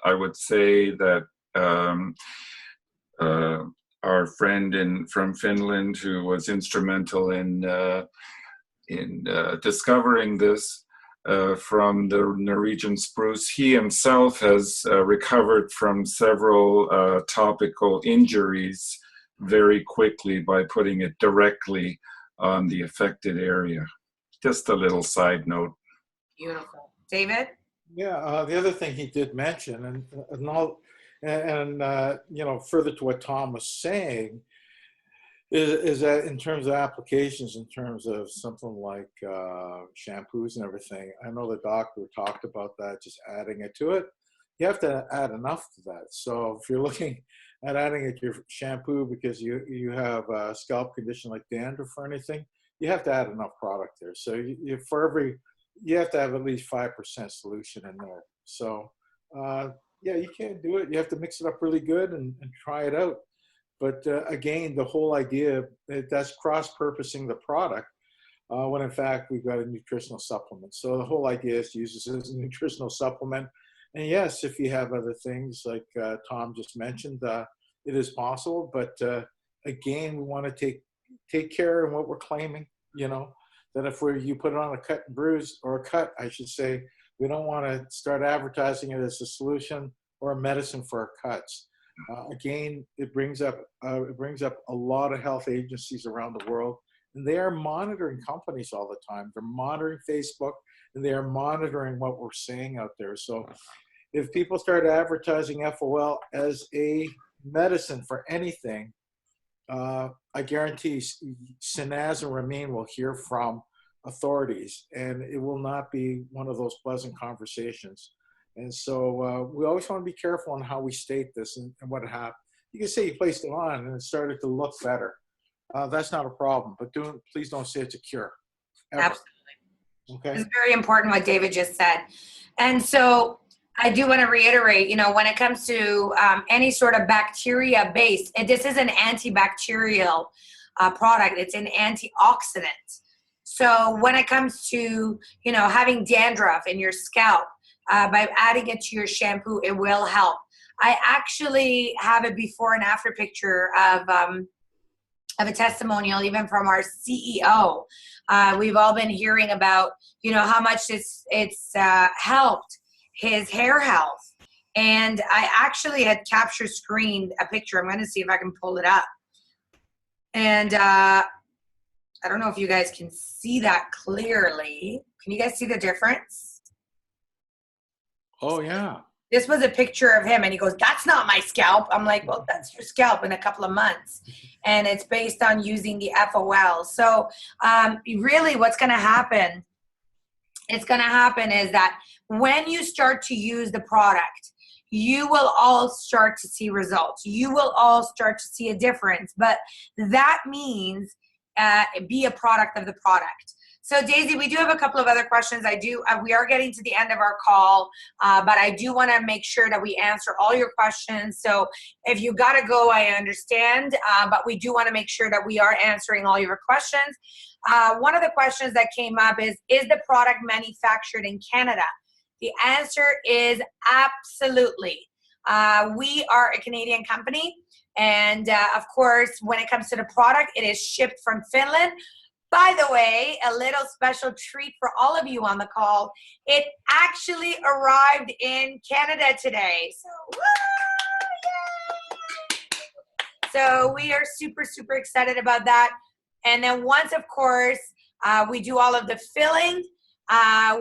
I would say that our friend from Finland, who was instrumental in discovering this from the Norwegian spruce, he himself has recovered from several topical injuries very quickly by putting it directly on the affected area. Just a little side note. Beautiful. David? Yeah, the other thing he did mention, and you know, further to what Tom was saying, is that in terms of applications, in terms of something like shampoos and everything, I know the doctor talked about that, just adding it to it. You have to add enough to that. So if you're looking at adding it to your shampoo because you have a scalp condition like dandruff or anything, you have to add enough product there. So you have to have at least 5% solution in there. So yeah, you can't do it. You have to mix it up really good and try it out. But again, the whole idea, that's cross-purposing the product when in fact we've got a nutritional supplement. So the whole idea is to use this as a nutritional supplement. And yes, if you have other things like Tom just mentioned, it is possible. But again, we want to take care of what we're claiming, you know, that if you put it on a cut and bruise, or a cut, I should say, we don't want to start advertising it as a solution or a medicine for our cuts. Again, it brings up a lot of health agencies around the world, and they are monitoring companies all the time. They're monitoring Facebook, and they are monitoring what we're saying out there. So if people start advertising FOL as a medicine for anything, I guarantee Sinaz and Ramin will hear from authorities, and it will not be one of those pleasant conversations. And so we always want to be careful on how we state this and what happened. You can say you placed it on and it started to look better. That's not a problem, but please don't say it's a cure. Ever. Absolutely. Okay. It's very important what David just said. And so I do want to reiterate, you know, when it comes to any sort of bacteria-based, this is an antibacterial product. It's an antioxidant. So when it comes to, you know, having dandruff in your scalp, by adding it to your shampoo, it will help. I actually have a before and after picture of a testimonial, even from our CEO. We've all been hearing about, you know, how much it's helped his hair health. And I actually had capture screened a picture. I'm going to see if I can pull it up. And I don't know if you guys can see that clearly, Can you guys see the difference? Oh, yeah. This was a picture of him, and he goes, "That's not my scalp." I'm like, "Well, that's your scalp in a couple of months." And it's based on using the FOL. So really what's going to happen, is that when you start to use the product, you will all start to see results. You will all start to see a difference. But that means be a product of the product. So Daisy, we do have a couple of other questions. We are getting to the end of our call, but I do want to make sure that we answer all your questions. So if you got to go, I understand, but we do want to make sure that we are answering all your questions. One of the questions that came up is the product manufactured in Canada? The answer is absolutely. We are a Canadian company, and of course, when it comes to the product, it is shipped from Finland. By the way, a little special treat for all of you on the call. It actually arrived in Canada today. So, woo, yay! So we are super, super excited about that. And then once, of course, we do all of the filling,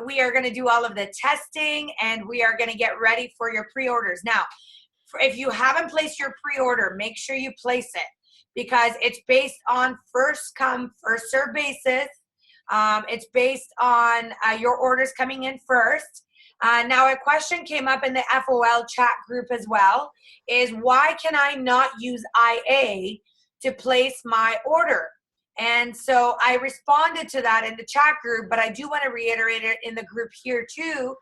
we are going to do all of the testing, and we are going to get ready for your pre-orders. Now, if you haven't placed your pre-order, make sure you place it, because it's based on first come, first serve basis. It's based on your orders coming in first. Now, a question came up in the FOL chat group as well, is why can I not use IA to place my order? And so I responded to that in the chat group, but I do want to reiterate it in the group here too,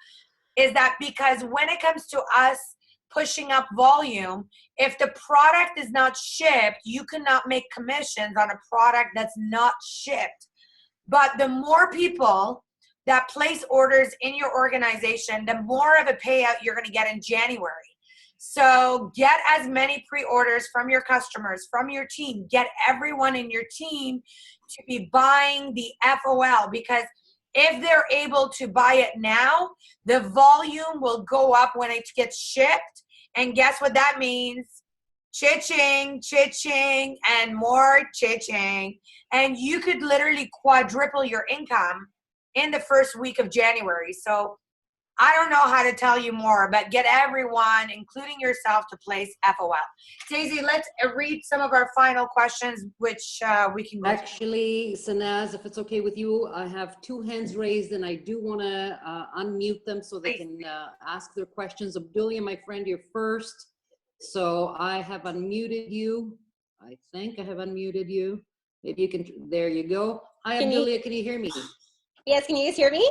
is that because when it comes to us pushing up volume, if the product is not shipped, you cannot make commissions on a product that's not shipped. But the more people that place orders in your organization, the more of a payout you're going to get in January. So get as many pre-orders from your customers, from your team. Get everyone in your team to be buying the FOL, because if they're able to buy it now, the volume will go up when it gets shipped. And guess what that means? Cha-ching, cha-ching, and more cha-ching. And you could literally quadruple your income in the first week of January. So I don't know how to tell you more, but get everyone, including yourself, to place FOL. Daisy, let's read some of our final questions, which we can go Actually, Sanaz, if it's okay with you, I have 2 hands raised, and I do want to unmute them so they can ask their questions. Abdulia, my friend, you're first. So I have unmuted you. I think I have unmuted you. Maybe you can, there you go. Hi, Abdulia, can you hear me? Yes, can you guys hear me?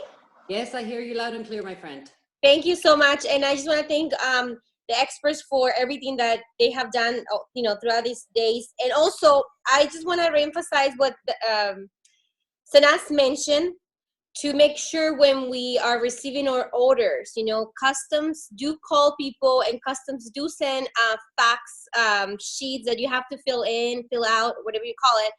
Yes, I hear you loud and clear, my friend. Thank you so much. And I just want to thank the experts for everything that they have done, throughout these days. And also, I just want to reemphasize what Sanas mentioned, to make sure when we are receiving our orders, customs do call people, and customs do send fax sheets that you have to fill out, whatever you call it.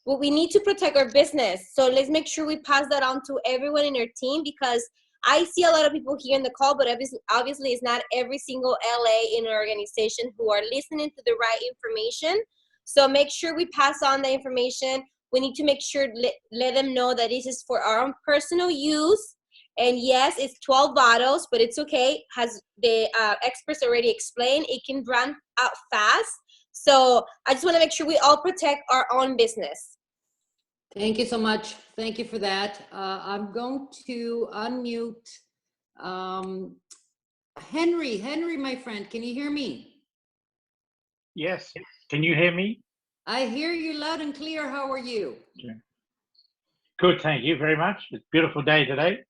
Well, we need to protect our business. So let's make sure we pass that on to everyone in our team, because I see a lot of people here in the call, but obviously it's not every single LA in our organization who are listening to the right information. So make sure we pass on the information. We need to make sure, let them know that this is for our own personal use. And yes, it's 12 bottles, but it's okay. As the experts already explained, it can run out fast. So I just want to make sure we all protect our own business. Thank you so much. Thank you for that. I'm going to unmute Henry. Henry, my friend, can you hear me? Yes. Can you hear me? I hear you loud and clear. How are you? Okay. Good, thank you very much. It's a beautiful day today.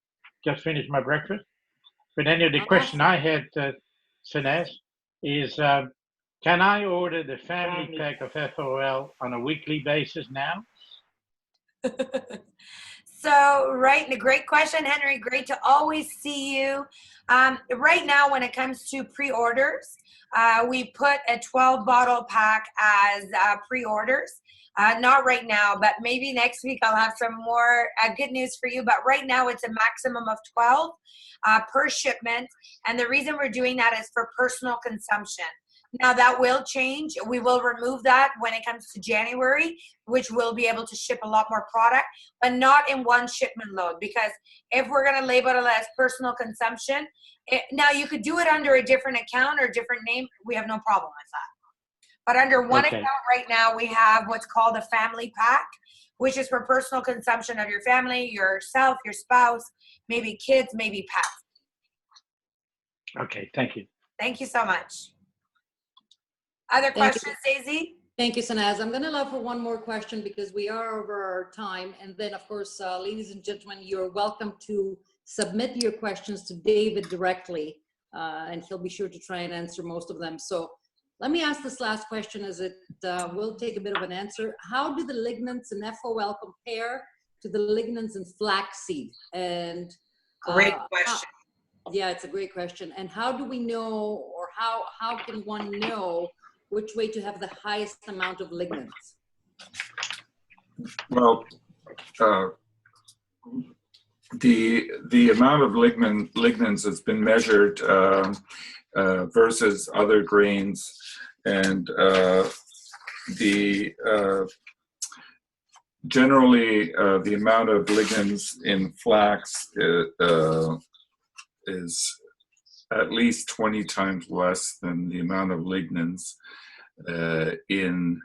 Just finished my breakfast. But anyway, the question I had, Sanaz, is can I order the family pack of FOL on a weekly basis now? So, right, a great question, Henry. Great to always see you. Right now, when it comes to pre-orders, we put a 12-bottle pack as pre-orders. Not right now, but maybe next week I'll have some more good news for you. But right now, it's a maximum of 12 per shipment. And the reason we're doing that is for personal consumption. Now that will change. We will remove that when it comes to January, which will be able to ship a lot more product, but not in one shipment load, because if we're going to label it as personal consumption, now you could do it under a different account or different name. We have no problem with that. But under one Okay. account right now, we have what's called a family pack, which is for personal consumption of your family, yourself, your spouse, maybe kids, maybe pets. Okay, thank you. Thank you so much. Other Thank you. questions, Daisy? Thank you, Sanaz. I'm going to allow for one more question because we are over our time. And then, of course, ladies and gentlemen, you're welcome to submit your questions to David directly, and he'll be sure to try and answer most of them. So let me ask this last question, as it will take a bit of an answer. How do the lignans in FOL compare to the lignans in flaxseed? And Great question. yeah, it's a great question. And how do we know, or how can one know which way to have the highest amount of lignans? Well, the amount of lignans has been measured versus other grains, and generally the amount of lignans in flax is at least 20 times less than the amount of lignans in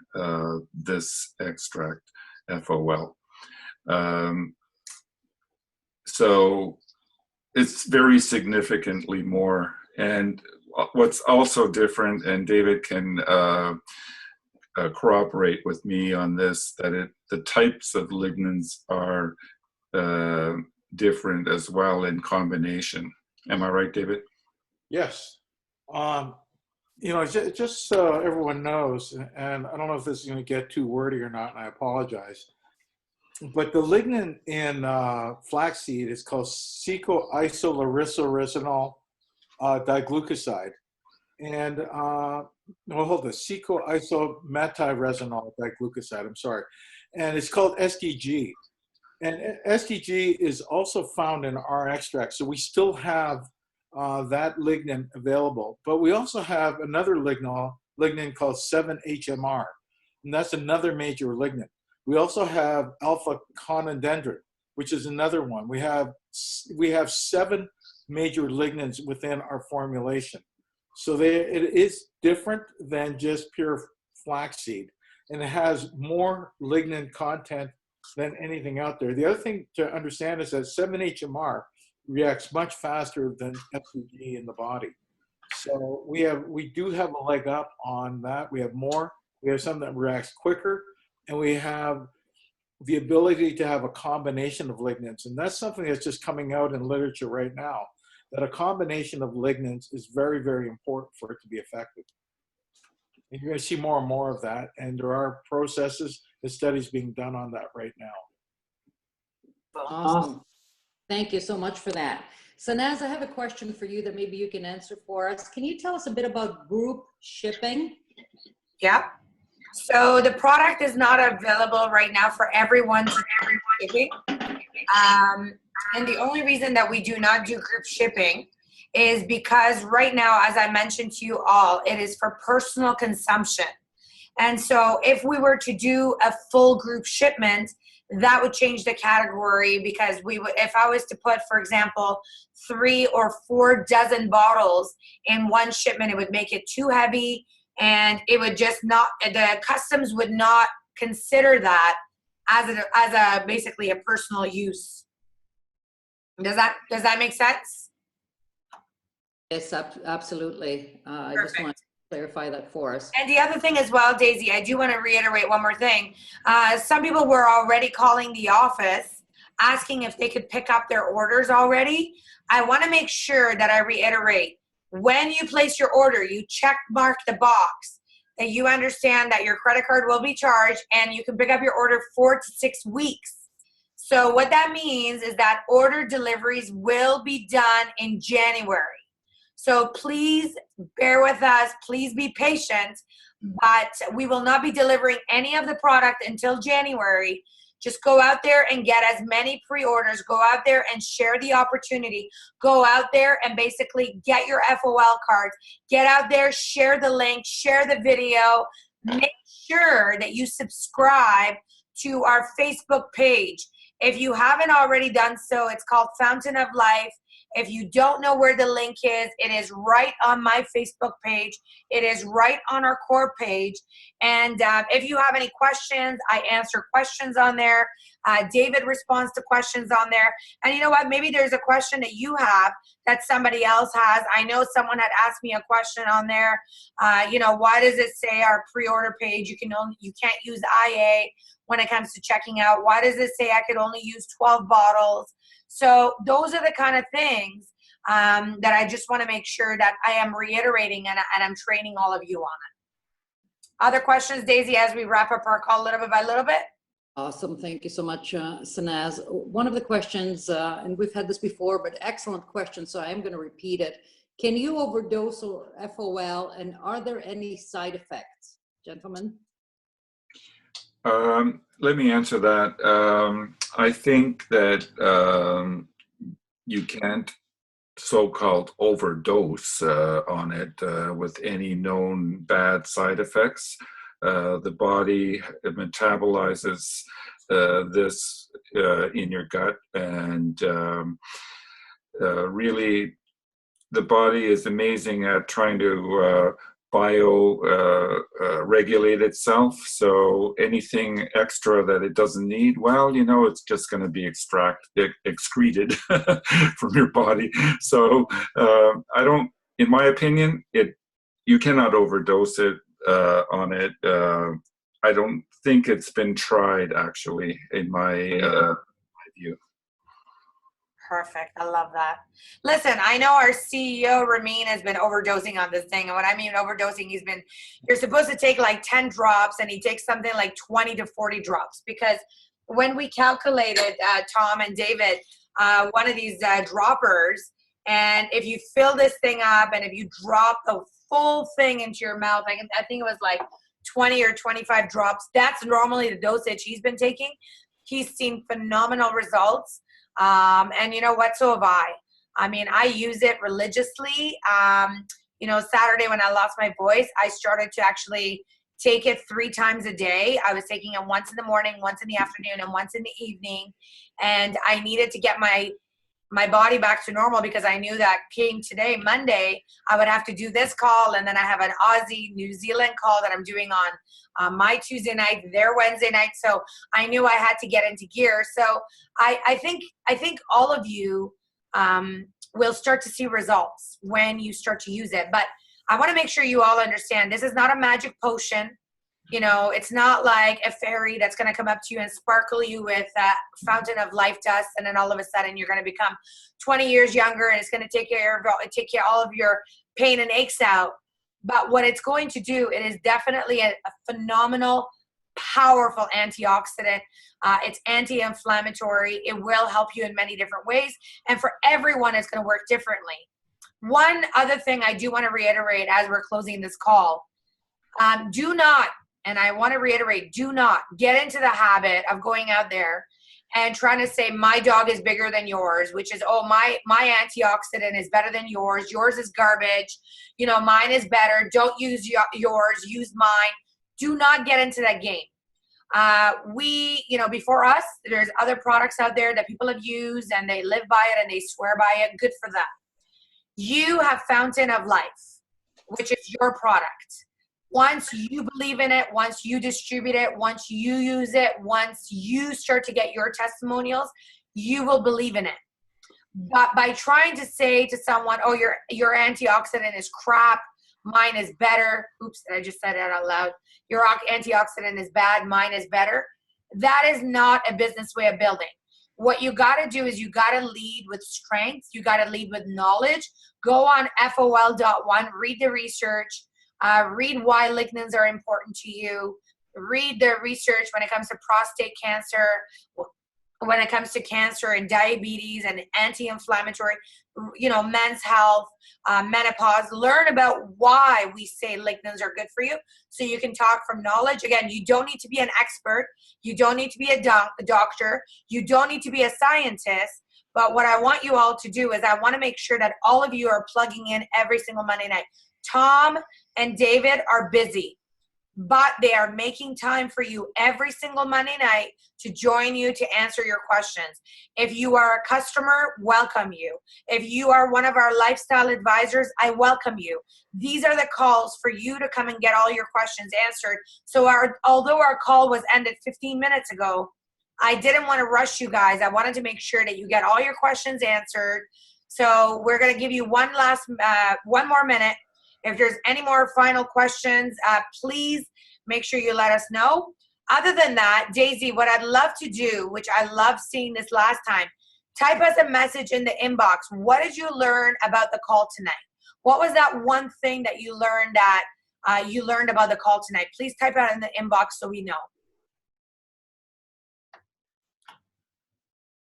this extract, FOL. So it's very significantly more. And what's also different, and David can corroborate with me on this, that the types of lignans are different as well in combination. Am I right, David? Yes. You know, just so everyone knows, and I don't know if this is going to get too wordy or not, and I apologize, but the lignin in flaxseed is called secoisolaricoricinol diglucoside. And, well, hold this, secoisometyresinol diglucoside, I'm sorry. And it's called SDG. And SDG is also found in our extract. So we still have that lignin available. But we also have another lignin called 7-HMR. And that's another major lignin. We also have alpha-conodendron, which is another one. We have 7 major lignins within our formulation. So it is different than just pure flaxseed, and it has more lignin content than anything out there. The other thing to understand is that 7-HMR reacts much faster than FCG in the body. So we do have a leg up on that. We have more. We have something that reacts quicker, and we have the ability to have a combination of lignins. And that's something that's just coming out in literature right now, that a combination of lignins is very, very important for it to be effective. And you're going to see more and more of that. And there are processes and studies being done on that right now. Awesome. Thank you so much for that. Sanaz, I have a question for you that maybe you can answer for us. Can you tell us a bit about group shipping? Yep. So the product is not available right now for everyone shipping. And the only reason that we do not do group shipping is because right now, as I mentioned to you all, it is for personal consumption. And so if we were to do a full group shipment, that would change the category, because we would, if I was to put, for example, 3 or 4 dozen bottles in one shipment, it would make it too heavy, and it would just not, the customs would not consider that as a basically a personal use. Does that make sense? Yes, absolutely. I just want to clarify that for us. And the other thing as well, Daisy, I do want to reiterate one more thing. Some people were already calling the office asking if they could pick up their orders already. I want to make sure that I reiterate, when you place your order, you check mark the box that you understand that your credit card will be charged, and you can pick up your order 4 to 6 weeks. So what that means is that order deliveries will be done in January. So please bear with us, please be patient, but we will not be delivering any of the product until January, Just go out there and get as many pre-orders. Go out there and share the opportunity. Go out there and basically get your FOL cards. Get out there, share the link, share the video. Make sure that you subscribe to our Facebook page. If you haven't already done so, it's called Fountain of Life. If you don't know where the link is, it is right on my Facebook page. It is right on our core page. And if you have any questions, I answer questions on there. David responds to questions on there. And you know what? Maybe there's a question that you have that somebody else has. I know someone had asked me a question on there. Why does it say our pre-order page? You can't use IA when it comes to checking out. Why does it say I could only use 12 bottles? So those are the kind of things that I just want to make sure that I am reiterating and I'm training all of you on it. Other questions, Daisy, as we wrap up our call little bit by little bit? Awesome. Thank you so much, Sanaz. One of the questions, and we've had this before, but excellent question, so I am going to repeat it. Can you overdose or FOL, and are there any side effects? Gentlemen? Let me answer that. I think that you can't so-called overdose on it with any known bad side effects. The body metabolizes this in your gut, and really the body is amazing at trying to regulate itself. So anything extra that it doesn't need, well, it's just going to be excreted from your body. So in my opinion, you cannot overdose it on it. I don't think it's been tried, actually, in my view. Perfect. I love that. Listen, I know our CEO, Ramin, has been overdosing on this thing. And what I mean overdosing, you're supposed to take like 10 drops, and he takes something like 20 to 40 drops. Because when we calculated, Tom and David, one of these droppers, and if you fill this thing up and if you drop the full thing into your mouth, I think it was like 20 or 25 drops, that's normally the dosage he's been taking. He's seen phenomenal results. And you know what? So have I. I mean, I use it religiously. Saturday when I lost my voice, I started to actually take it 3 times a day. I was taking it once in the morning, once in the afternoon, and once in the evening. And I needed to get my body back to normal, because I knew that came today, Monday, I would have to do this call. And then I have an Aussie, New Zealand call that I'm doing on my Tuesday night, their Wednesday night. So I knew I had to get into gear. So I think all of you will start to see results when you start to use it. But I want to make sure you all understand, this is not a magic potion. It's not like a fairy that's going to come up to you and sparkle you with Fountain of Life dust, and then all of a sudden you're going to become 20 years younger, and it's going to take care of all of your pain and aches out. But what it's going to do, it is definitely a phenomenal, powerful antioxidant. It's anti-inflammatory. It will help you in many different ways, and for everyone, it's going to work differently. One other thing I do want to reiterate as we're closing this call, do not, and I want to reiterate, do not get into the habit of going out there and trying to say my dog is bigger than yours, which is, oh, my antioxidant is better than yours. Yours is garbage. Mine is better. Don't use yours. Use mine. Do not get into that game. Before us, there's other products out there that people have used, and they live by it and they swear by it. Good for them. You have Fountain of Life, which is your product. Once you believe in it, once you distribute it, once you use it, once you start to get your testimonials, you will believe in it. But by trying to say to someone, oh, your antioxidant is crap, mine is better. Oops, I just said it out loud. Your antioxidant is bad, mine is better. That is not a business way of building. What you got to do is you got to lead with strength. You got to lead with knowledge. Go on FOL.1, read the research. Read why lignans are important to you. Read the research when it comes to prostate cancer. when it comes to cancer and diabetes and anti-inflammatory, men's health, menopause. Learn about why we say lignans are good for you, so you can talk from knowledge. Again, you don't need to be an expert. You don't need to be a doctor. You don't need to be a scientist. But what I want you all to do is I want to make sure that all of you are plugging in every single Monday night. Tom and David are busy, but they are making time for you every single Monday night to join you to answer your questions. If you are a customer, welcome you. If you are one of our lifestyle advisors, I welcome you. These are the calls for you to come and get all your questions answered. So although our call was ended 15 minutes ago, I didn't want to rush you guys. I wanted to make sure that you get all your questions answered. So we're going to give you one more minute. If there's any more final questions, please make sure you let us know. Other than that, Daisy, what I'd love to do, which I love seeing this last time, type us a message in the inbox. What did you learn about the call tonight? What was that one thing that you learned about the call tonight? Please type it in the inbox so we know.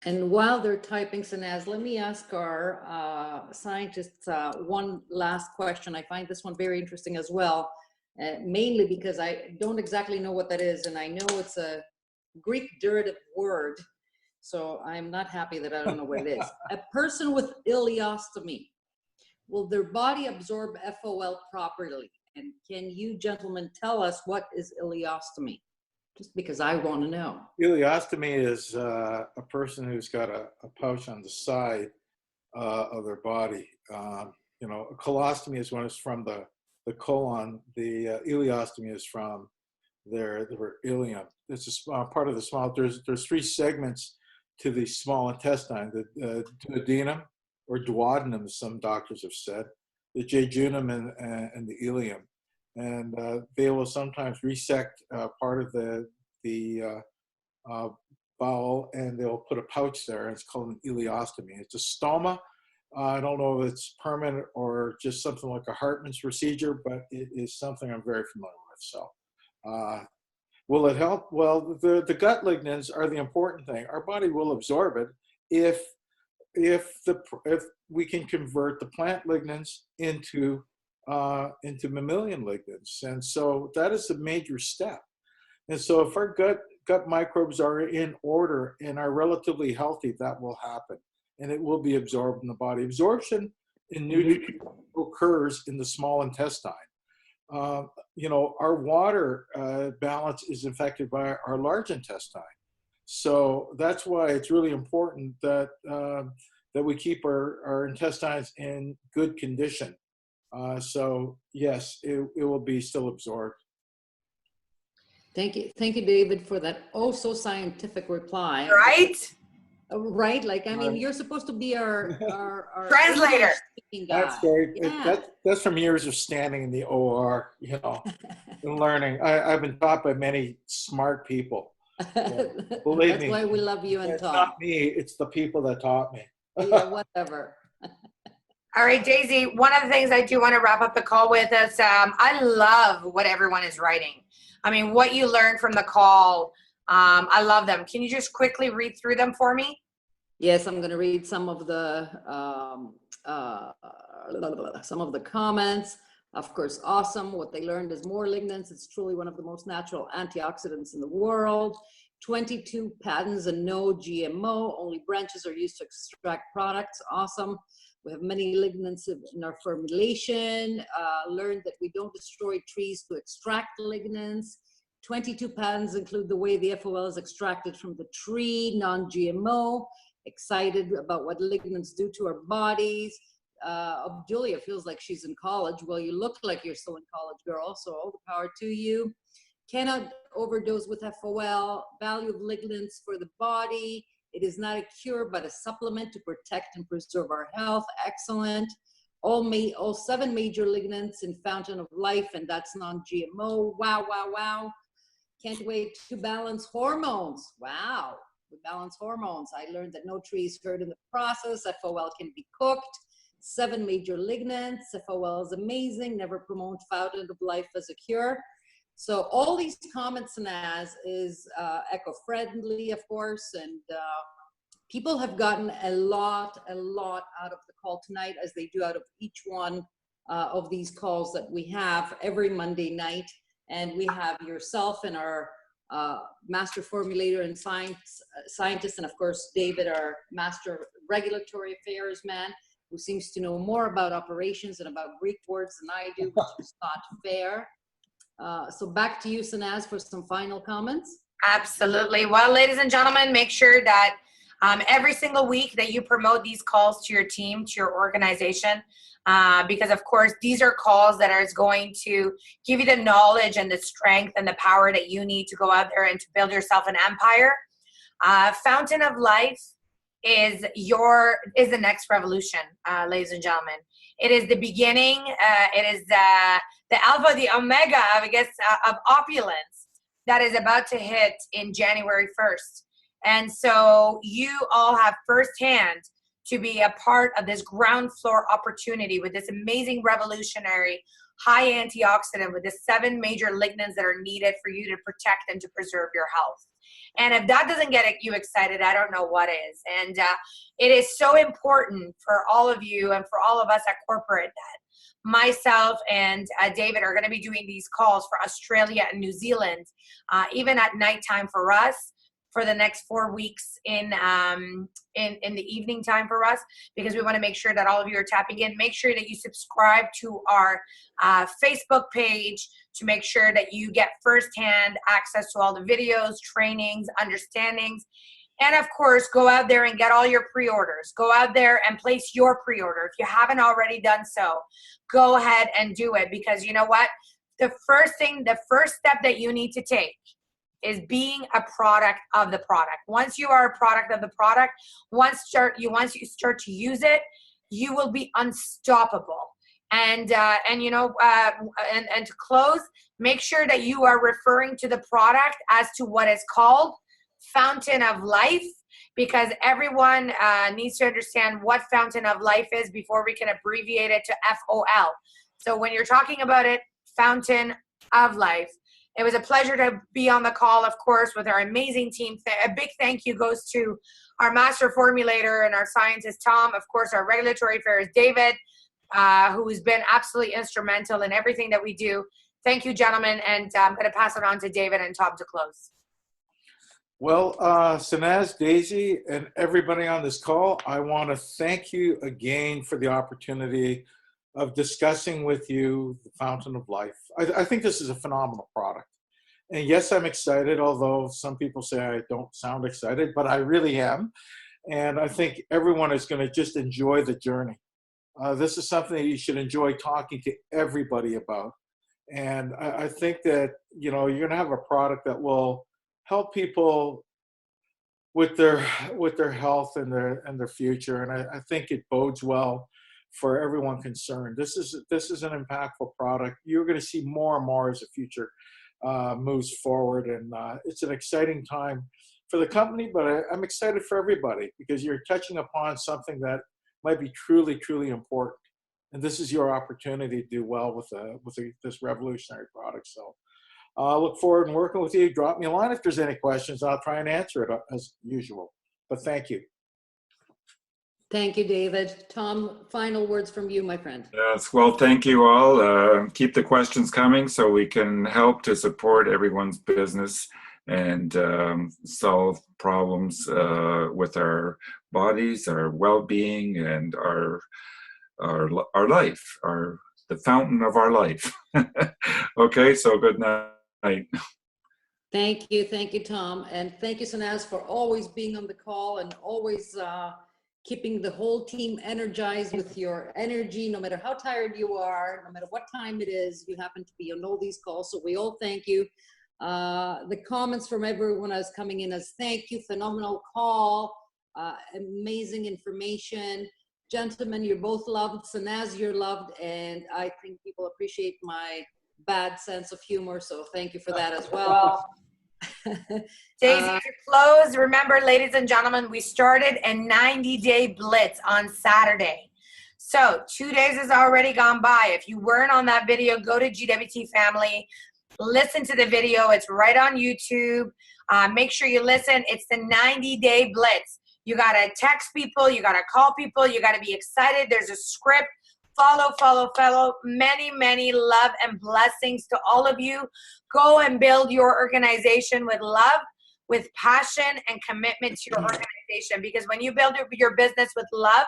And while they're typing, Sanaz, let me ask our scientists one last question. I find this one very interesting as well, mainly because I don't exactly know what that is, and I know it's a Greek derivative word, so I'm not happy that I don't know what it is. A person with ileostomy, will their body absorb FOL properly? And can you gentlemen tell us what is ileostomy? Just because I want to know. Ileostomy is a person who's got a pouch on the side of their body. A colostomy is when it's from the colon. The ileostomy is from their ileum. It's a part of the small. There's 3 segments to the small intestine: the duodenum or duodenum, as some doctors have said, the jejunum and the ileum. And they will sometimes resect part of the bowel, and they'll put a pouch there, and it's called an ileostomy. It's a stoma. I don't know if it's permanent or just something like a Hartmann's procedure, but it is something I'm very familiar with. So will it help? Well, the gut lignans are the important thing. Our body will absorb it if we can convert the plant lignans into mammalian lignans. And so that is a major step. And so if our gut microbes are in order and are relatively healthy, that will happen. And it will be absorbed in the body. Absorption in nutrients occurs in the small intestine. Our water balance is affected by our large intestine. So that's why it's really important that we keep our intestines in good condition. So yes, it will be still absorbed. Thank you, David, for that so scientific reply. Right? Right, like I mean, you're supposed to be our translator. Guy. That's great. Yeah. That's from years of standing in the OR, and learning. I've been taught by many smart people. Believe That's me, why we love you and it's Tom. not me, it's the people that taught me. Yeah, whatever. All right, Daisy, one of the things I do want to wrap up the call with is I love what everyone is writing. I mean, what you learned from the call, I love them. Can you just quickly read through them for me? Yes, I'm going to read some of the comments. Of course, awesome. What they learned is more lignans. It's truly one of the most natural antioxidants in the world. 22 patents and no GMO. Only branches are used to extract products. Awesome. We have many lignans in our formulation. Learned that we don't destroy trees to extract lignans. 22 patents include the way the FOL is extracted from the tree, non-GMO. Excited about what lignans do to our bodies. Julia feels like she's in college. Well, you look like you're still in college, girl, so all the power to you. Cannot overdose with FOL. Value of lignans for the body. It is not a cure, but a supplement to protect and preserve our health. Excellent. All 7 major lignans in Fountain of Life, and that's non-GMO. Wow, wow, wow. Can't wait to balance hormones. Wow, we balance hormones. I learned that no tree is hurt in the process. FOL can be cooked. 7 major lignans. FOL is amazing. Never promote Fountain of Life as a cure. So all these comments and as is eco-friendly, of course, and people have gotten a lot out of the call tonight, as they do out of each one of these calls that we have every Monday night. And we have yourself and our master formulator and scientist, and of course, David, our master regulatory affairs man, who seems to know more about operations and about Greek words than I do, which is not fair. So back to you, Sanaz, for some final comments. Absolutely. Well, ladies and gentlemen, make sure that every single week that you promote these calls to your team, to your organization, because of course, these are calls that are going to give you the knowledge and the strength and the power that you need to go out there and to build yourself an empire. Fountain of Life is the next revolution, ladies and gentlemen. It is the beginning. It is the alpha, the omega, of opulence that is about to hit in January 1st. And so you all have firsthand to be a part of this ground floor opportunity with this amazing revolutionary high antioxidant with the 7 major lignans that are needed for you to protect and to preserve your health. And if that doesn't get you excited, I don't know what is. And it is so important for all of you and for all of us at corporate that myself and David are going to be doing these calls for Australia and New Zealand, even at nighttime for us, for the next 4 weeks in the evening time for us, because we want to make sure that all of you are tapping in. Make sure that you subscribe to our Facebook page to make sure that you get firsthand access to all the videos, trainings, understandings. And of course, go out there and get all your pre-orders. Go out there and place your pre-order. If you haven't already done so, go ahead and do it, because you know what? The first step that you need to take is being a product of the product. Once you are a product of the product, once you start to use it, you will be unstoppable. And to close, make sure that you are referring to the product as to what is called Fountain of Life, because everyone needs to understand what Fountain of Life is before we can abbreviate it to FOL. So when you're talking about it, Fountain of Life. It was a pleasure to be on the call, of course, with our amazing team. A big thank you goes to our master formulator and our scientist, Tom, of course, our regulatory affairs, David, who's been absolutely instrumental in everything that we do. Thank you, gentlemen, and I'm going to pass it on to David and Tom to close. Well, Sanaz, Daisy, and everybody on this call, I want to thank you again for the opportunity of discussing with you the Fountain of Life. I think this is a phenomenal product. And yes, I'm excited, although some people say I don't sound excited, but I really am. And I think everyone is going to just enjoy the journey. This is something that you should enjoy talking to everybody about. And I think that, you know, you're going to have a product that will help people with their health and their future. And I think it bodes well for everyone concerned. This is an impactful product. You're going to see more and more as the future moves forward, and it's an exciting time for the company, but I'm excited for everybody, because you're touching upon something that might be truly, truly important, and this is your opportunity to do well with this revolutionary product. So I look forward to working with you. Drop me a line if there's any questions. I'll try and answer it as usual, but thank you. Thank you, David. Tom, final words from you, my friend. Yes, well, thank you all. Keep the questions coming so we can help to support everyone's business and solve problems with our bodies, our well-being, and our life, the fountain of our life. Okay, so good night. Thank you, Tom, and thank you, Sanaz, for always being on the call and always keeping the whole team energized with your energy, no matter how tired you are, no matter what time it is, you happen to be on all these calls. So we all thank you. The comments from everyone is coming in as thank you, phenomenal call, amazing information. Gentlemen, you're both loved. Sanaz, you're loved. And I think people appreciate my bad sense of humor. So thank you for that as well. Daisy, to close, remember, ladies and gentlemen, we started a 90-day blitz on Saturday. So 2 days has already gone by. If you weren't on that video, go to GWT Family. listen to the video. It's right on YouTube. Make sure you listen. It's the 90-day blitz. You got to text people. You got to call people. You got to be excited. There's a script. Follow. Many, many love and blessings to all of you. Go and build your organization with love, with passion and commitment to your organization. Because when you build your business with love,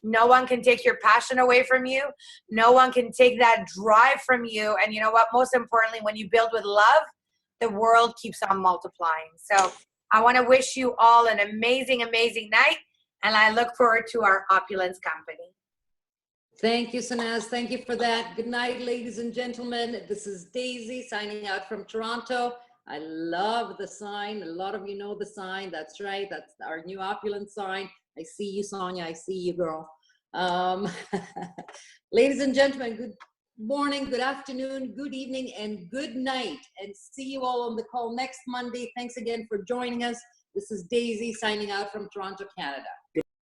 no one can take your passion away from you. No one can take that drive from you. And you know what? Most importantly, when you build with love, the world keeps on multiplying. So I want to wish you all an amazing, amazing night. And I look forward to our opulence company. Thank you, Sanaz. Thank you for that. Good night, ladies and gentlemen. This is Daisy signing out from Toronto. I love the sign. A lot of you know the sign. That's right. That's our new opulence sign. I see you, Sonia. I see you, girl. Ladies and gentlemen, good morning, good afternoon, good evening, and good night. And see you all on the call next Monday. Thanks again for joining us. This is Daisy signing out from Toronto, Canada.